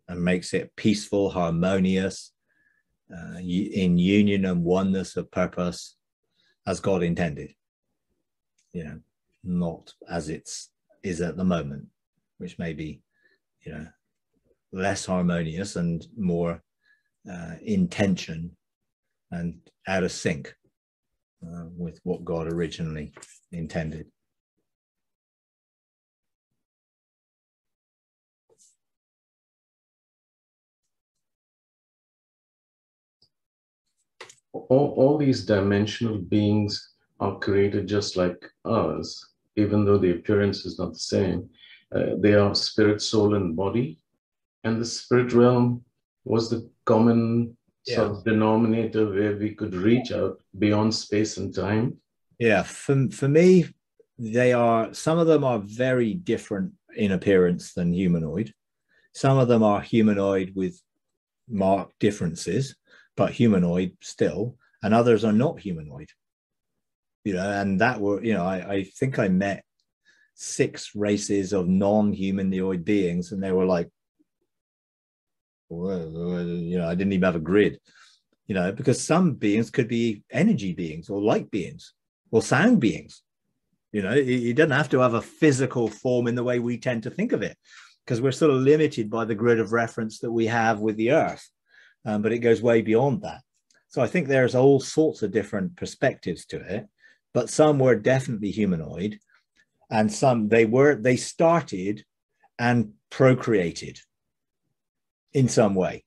S1: and makes it peaceful, harmonious, in union and oneness of purpose as God intended. Not as is at the moment, which may be, less harmonious and more in tension and out of sync with what God originally intended.
S3: All these dimensional beings are created just like us, even though the appearance is not the same. They are spirit, soul, and body. And the spirit realm was the common sort of denominator where we could reach out beyond space and time.
S1: Yeah, for me, some of them are very different in appearance than humanoid. Some of them are humanoid with marked differences, but humanoid still, and others are not humanoid. And I think I met 6 races of non-humanoid beings, and they were like, I didn't even have a grid, because some beings could be energy beings or light beings or sound beings. It doesn't have to have a physical form in the way we tend to think of it, because we're sort of limited by the grid of reference that we have with the earth. But it goes way beyond that. So I think there's all sorts of different perspectives to it, but some were definitely humanoid, and some they started and procreated in some way.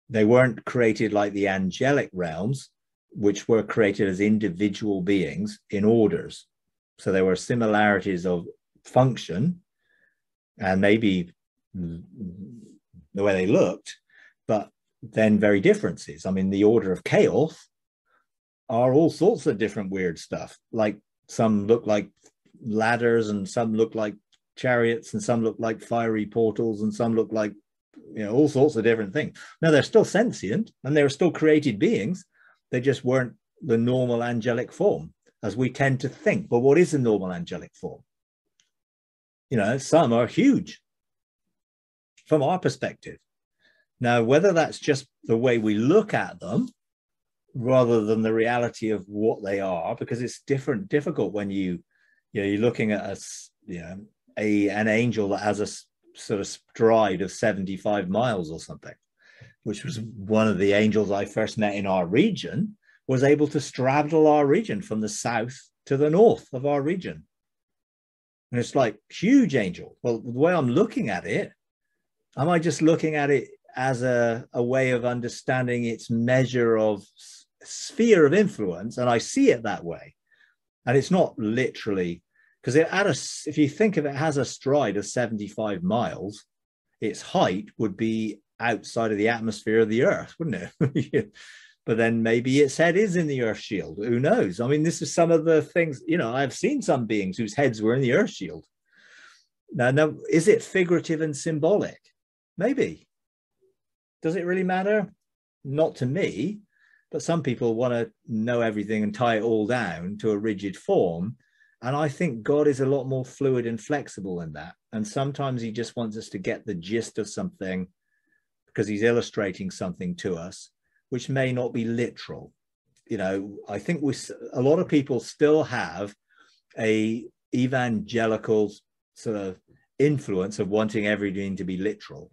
S1: They weren't created like the angelic realms, which were created as individual beings in orders. So there were similarities of function and maybe the way they looked, but then very differences. I mean, the order of chaos are all sorts of different weird stuff. Like some look like ladders, and some look like chariots, and some look like fiery portals, and some look like, all sorts of different things. Now, they're still sentient and they're still created beings. They just weren't the normal angelic form as we tend to think. But what is the normal angelic form? Some are huge from our perspective. Now, whether that's just the way we look at them rather than the reality of what they are, because it's difficult when you're looking at an angel that has a sort of stride of 75 miles or something, which was one of the angels I first met in our region, was able to straddle our region from the south to the north of our region. And it's like huge angel. Well, the way I'm looking at it, am I just looking at it as a way of understanding its measure of sphere of influence? And I see it that way. And it's not literally, because if you think of it, has a stride of 75 miles, its height would be outside of the atmosphere of the earth, wouldn't it? But then maybe its head is in the earth shield. Who knows? I mean, this is some of the things, I've seen some beings whose heads were in the earth shield. Now, is it figurative and symbolic? Maybe. Does it really matter? Not to me, but some people want to know everything and tie it all down to a rigid form. And I think God is a lot more fluid and flexible in that. And sometimes he just wants us to get the gist of something because he's illustrating something to us, which may not be literal. I think a lot of people still have a evangelical sort of influence of wanting everything to be literal.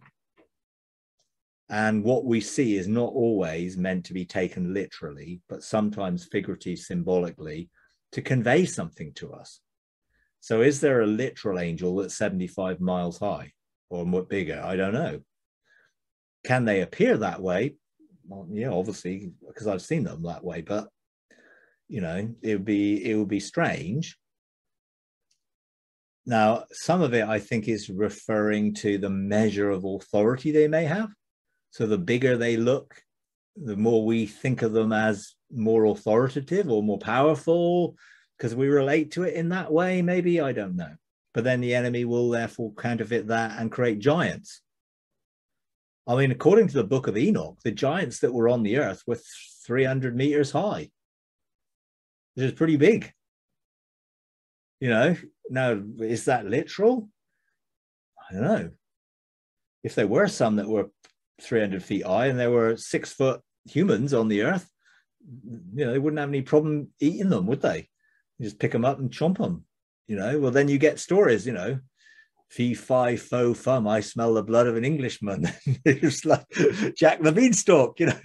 S1: And what we see is not always meant to be taken literally, but sometimes figuratively, symbolically, to convey something to us. So is there a literal angel that's 75 miles high or more bigger? I don't know. Can they appear that way? Well, yeah, obviously, because I've seen them that way, but you know, it would be strange. Now, some of it I think is referring to the measure of authority they may have. So the bigger they look, the more we think of them as more authoritative or more powerful, because we relate to it in that way, maybe, I don't know. But then the enemy will therefore counterfeit that and create giants. I mean, according to the book of Enoch, the giants that were on the earth were 300 meters high, which is pretty big. You know, now, is that literal? I don't know. If there were some that were 300 feet high and there were 6 foot humans on the earth, you know, they wouldn't have any problem eating them, would they? You just pick them up and chomp them, you know. Well, then you get stories, you know, fee, fi, fo, fum, I smell the blood of an Englishman. It's like Jack the Beanstalk, you know.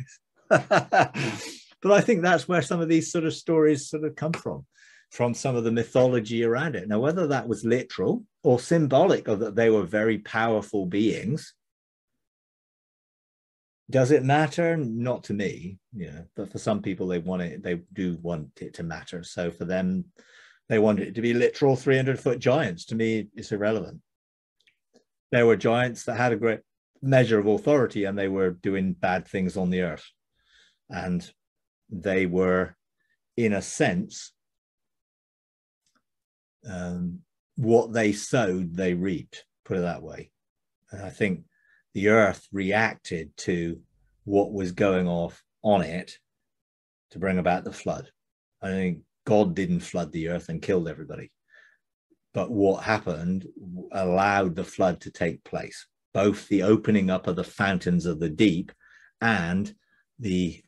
S1: But I think that's where some of these sort of stories sort of come from some of the mythology around it. Now, whether that was literal or symbolic of that they were very powerful beings, does it matter? Not to me, yeah. But for some people, they do want it to matter. So for them, they want it to be literal 300-foot giants. To me, it's irrelevant. There were giants that had a great measure of authority, and they were doing bad things on the earth. And they were, in a sense, what they sowed, they reaped, put it that way. And I think the earth reacted to what was going off on it to bring about the flood. I think God didn't flood the earth and killed everybody. But what happened allowed the flood to take place, both the opening up of the fountains of the deep and the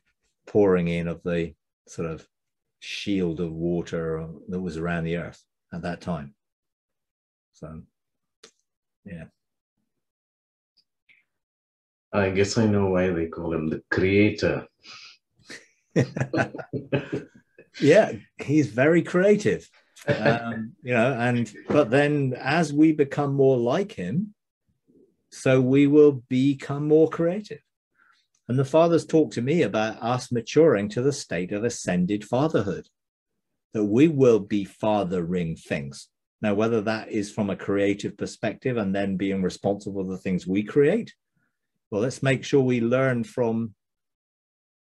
S1: pouring in of the sort of shield of water that was around the earth at that time. So, yeah.
S3: I guess I know why they call him the creator.
S1: Yeah, he's very creative. You know, but then as we become more like him, so we will become more creative. And the Father's talked to me about us maturing to the state of ascended fatherhood, that we will be fathering things. Now, whether that is from a creative perspective and then being responsible for the things we create, well, let's make sure we learn from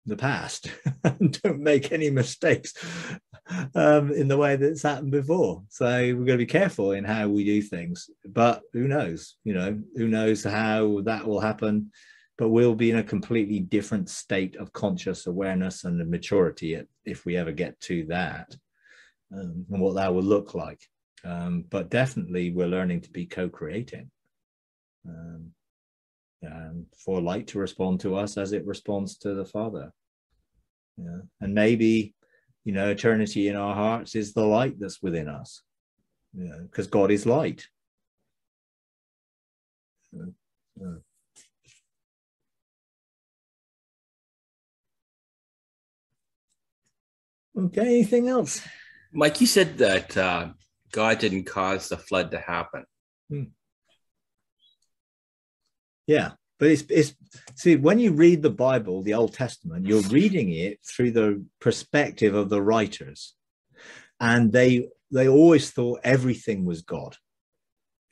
S1: the past and don't make any mistakes in the way that's happened before. So we're going to be careful in how we do things. But who knows? You know, who knows how that will happen? But we'll be in a completely different state of conscious awareness and maturity if we ever get to that, and what that will look like. But definitely we're learning to be co-creating. And for light to respond to us as it responds to the Father. Yeah. And maybe, you know, eternity in our hearts is the light that's within us, you know, because God is light. Okay, anything else?
S4: Mike, you said that God didn't cause the flood to happen.
S1: Yeah, but it's see, when you read the Bible, the Old Testament, you're reading it through the perspective of the writers, and they always thought everything was God.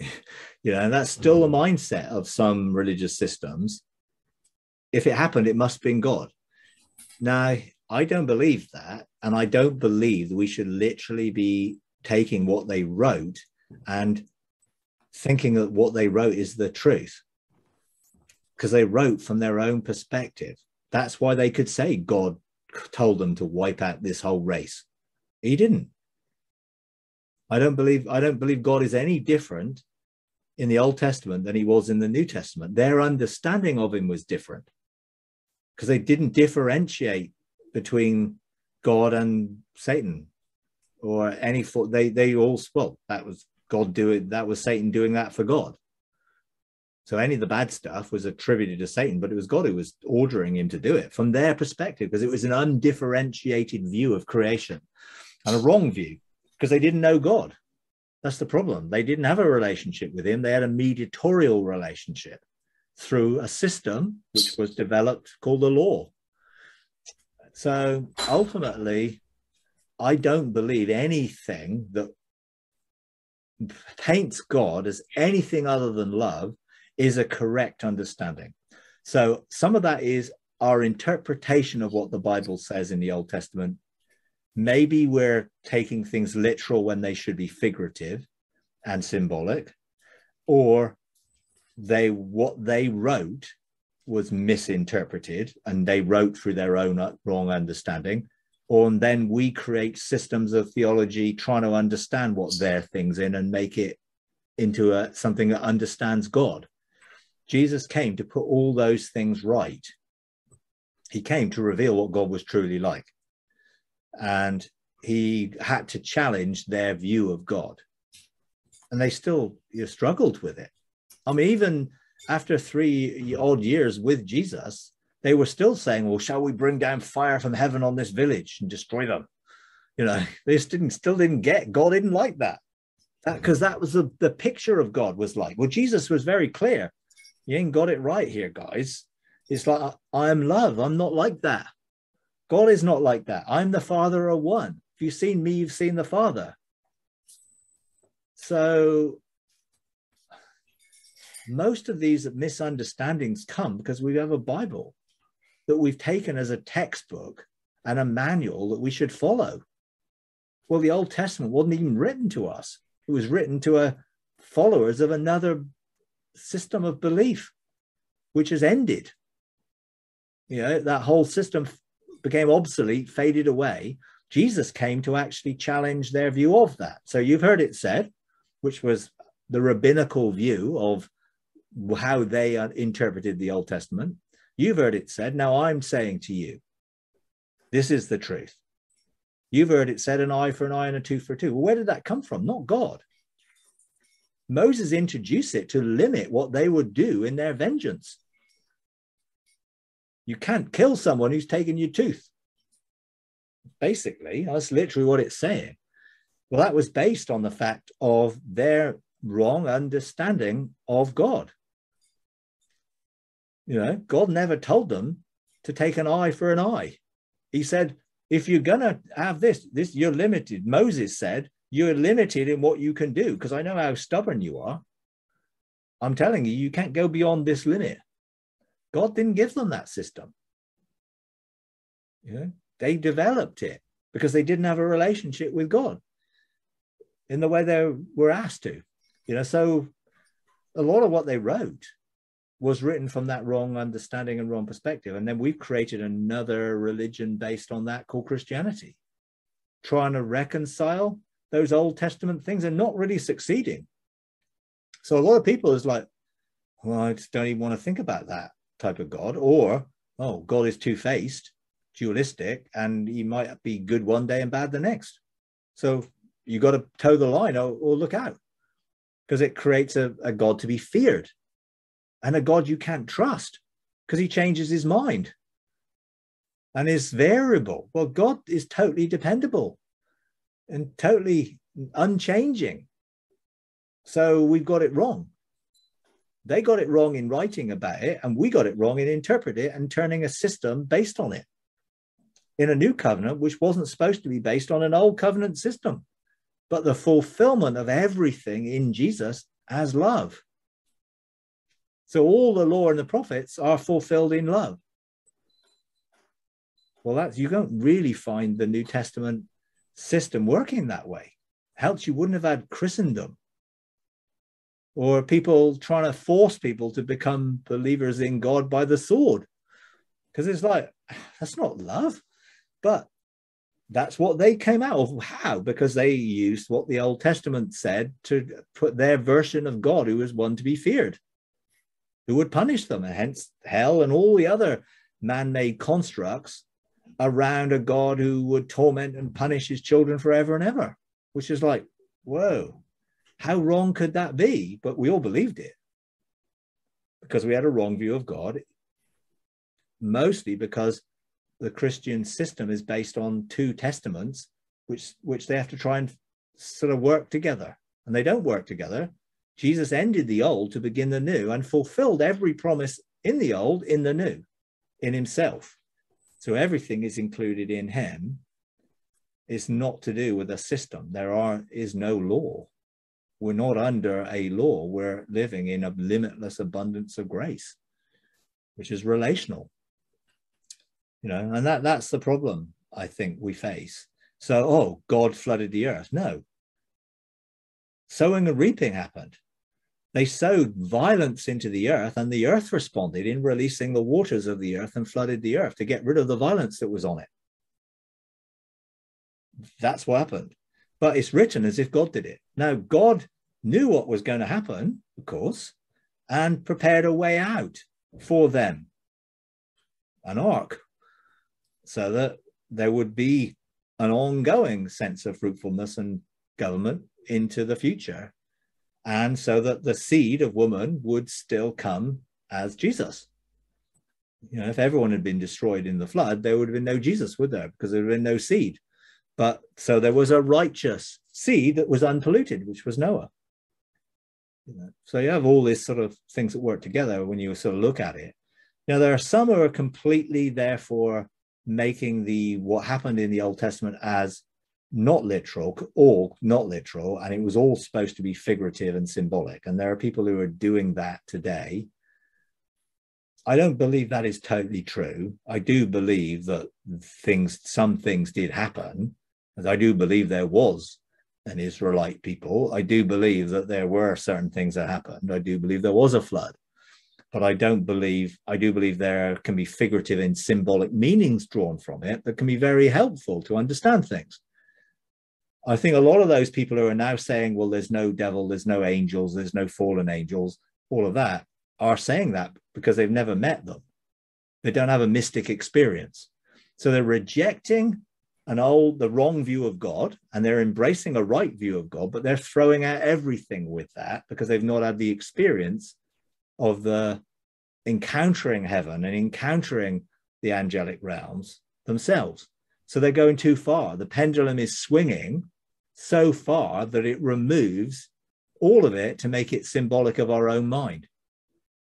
S1: You know, and that's still a mindset of some religious systems. If it happened, it must have been God. Now, I don't believe that, and I don't believe that we should literally be taking what they wrote and thinking that what they wrote is the truth, because they wrote from their own perspective. That's why they could say God told them to wipe out this whole race. He didn't. I don't believe God is any different in the Old Testament than he was in the New Testament. Their understanding of him was different because they didn't differentiate between God and Satan or any. They all, well, that was God doing, that was Satan doing that for God. So any of the bad stuff was attributed to Satan, but it was God who was ordering him to do it from their perspective, because it was an undifferentiated view of creation and a wrong view, because they didn't know God. That's the problem. They didn't have a relationship with him. They had a mediatorial relationship through a system which was developed called the law. So ultimately, I don't believe anything that paints God as anything other than love is a correct understanding. So some of that is our interpretation of what the Bible says in the Old Testament. Maybe we're taking things literal when they should be figurative and symbolic, or what they wrote was misinterpreted and they wrote through their own wrong understanding. Or then we create systems of theology trying to understand what their thing's in and make it into something that understands God. Jesus came to put all those things right. He came to reveal what God was truly like. And he had to challenge their view of God. And they still struggled with it. I mean, even after 3 odd years with Jesus, they were still saying, well, shall we bring down fire from heaven on this village and destroy them? You know, they still didn't get, God didn't like that. Because that was the picture of God was like. Well, Jesus was very clear. You ain't got it right here, guys. It's like, I am love. I'm not like that. God is not like that. I'm the Father of one. If you've seen me, you've seen the Father. So most of these misunderstandings come because we have a Bible that we've taken as a textbook and a manual that we should follow. Well, the Old Testament wasn't even written to us. It was written to followers of another system of belief, which has ended. You know, that whole system became obsolete, faded away. Jesus came to actually challenge their view of that. So you've heard it said, which was the rabbinical view of how they interpreted the Old Testament. You've heard it said, now I'm saying to you, this is the truth. You've heard it said, an eye for an eye and a tooth for a tooth. Well, where did that come from? Not God. Moses introduced it to limit what they would do in their vengeance. You can't kill someone who's taken your tooth. Basically, that's literally what it's saying. Well, that was based on the fact of their wrong understanding of God. You know, God never told them to take an eye for an eye. He said, if you're going to have this, you're limited. Moses said, you're limited in what you can do because I know how stubborn you are. I'm telling you, you can't go beyond this limit. God didn't give them that system. You know, they developed it because they didn't have a relationship with God in the way they were asked to. You know, so a lot of what they wrote was written from that wrong understanding and wrong perspective. And then we've created another religion based on that called Christianity, trying to reconcile those Old Testament things and not really succeeding. So a lot of people is like, well, I just don't even want to think about that type of God, or, oh, God is two-faced, dualistic, and he might be good one day and bad the next. So you got to toe the line or look out, because it creates a God to be feared and a God you can't trust because he changes his mind and is variable. Well, God is totally dependable and totally unchanging. So we've got it wrong. They got it wrong in writing about it, and we got it wrong in interpreting it and turning a system based on it in a new covenant, which wasn't supposed to be based on an old covenant system, but the fulfillment of everything in Jesus as love. So all the law and the prophets are fulfilled in love. Well, you don't really find the New Testament system working that way. Else you wouldn't have had Christendom or people trying to force people to become believers in God by the sword. Because it's like, that's not love. But that's what they came out of. How? Because they used what the Old Testament said to put their version of God, who was one to be feared, who would punish them, and hence hell and all the other man-made constructs around a God who would torment and punish his children forever and ever, which is like, whoa, how wrong could that be? But we all believed it because we had a wrong view of God, mostly because the Christian system is based on two testaments, which they have to try and sort of work together, and they don't work together. Jesus ended the old to begin the new and fulfilled every promise in the old in the new, in himself. So everything is included in him. It's not to do with a system. There is no law. We're not under a law. We're living in a limitless abundance of grace, which is relational. You know, and that's the problem I think we face. So, oh, God flooded the earth. No. Sowing and reaping happened. They sowed violence into the earth, and the earth responded in releasing the waters of the earth and flooded the earth to get rid of the violence that was on it. That's what happened. But it's written as if God did it. Now, God knew what was going to happen, of course, and prepared a way out for them, an ark, so that there would be an ongoing sense of fruitfulness and government into the future, and so that the seed of woman would still come as Jesus. You know, if everyone had been destroyed in the flood, there would have been no Jesus, would there? Because there would have been no seed. But so there was a righteous seed that was unpolluted, which was Noah. You know, so you have all these sort of things that work together when you sort of look at it. Now, there are some who are completely, therefore, making what happened in the Old Testament as not literal, and it was all supposed to be figurative and symbolic. And there are people who are doing that today. I don't believe that is totally true. I do believe that some things did happen, as I do believe there was an Israelite people. I do believe that there were certain things that happened. I do believe there was a flood. But I do believe there can be figurative and symbolic meanings drawn from it that can be very helpful to understand things. I think a lot of those people who are now saying, well, there's no devil, there's no angels, there's no fallen angels, all of that, are saying that because they've never met them. They don't have a mystic experience. So they're rejecting the wrong view of God, and they're embracing a right view of God, but they're throwing out everything with that because they've not had the experience of the encountering heaven and encountering the angelic realms themselves. So they're going too far. The pendulum is swinging so far that it removes all of it to make it symbolic of our own mind,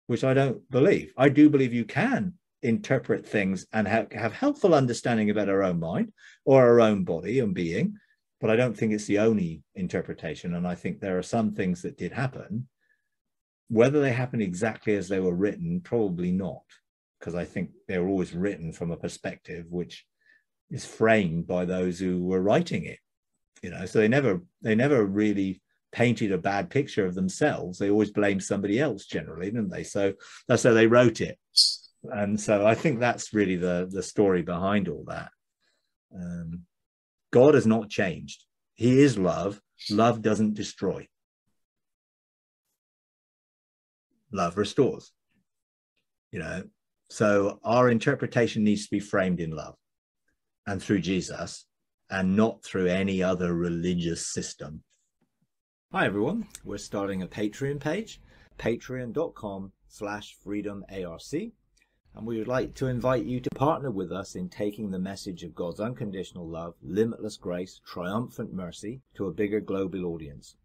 S1: which I don't believe. I do believe you can interpret things and have helpful understanding about our own mind or our own body and being, but I don't think it's the only interpretation. And I think there are some things that did happen. Whether they happen exactly as they were written, probably not, because I think they were always written from a perspective which is framed by those who were writing it. You know, so they never really painted a bad picture of themselves. They always blamed somebody else generally, didn't they? So that's how they wrote it. And so I think that's really the story behind all that. God has not changed. He is love. Love doesn't destroy. Love restores. You know, so our interpretation needs to be framed in love and through Jesus, and not through any other religious system. Hi everyone, we're starting a Patreon page, patreon.com/freedomarc, and we would like to invite you to partner with us in taking the message of God's unconditional love, limitless grace, triumphant mercy to a bigger global audience.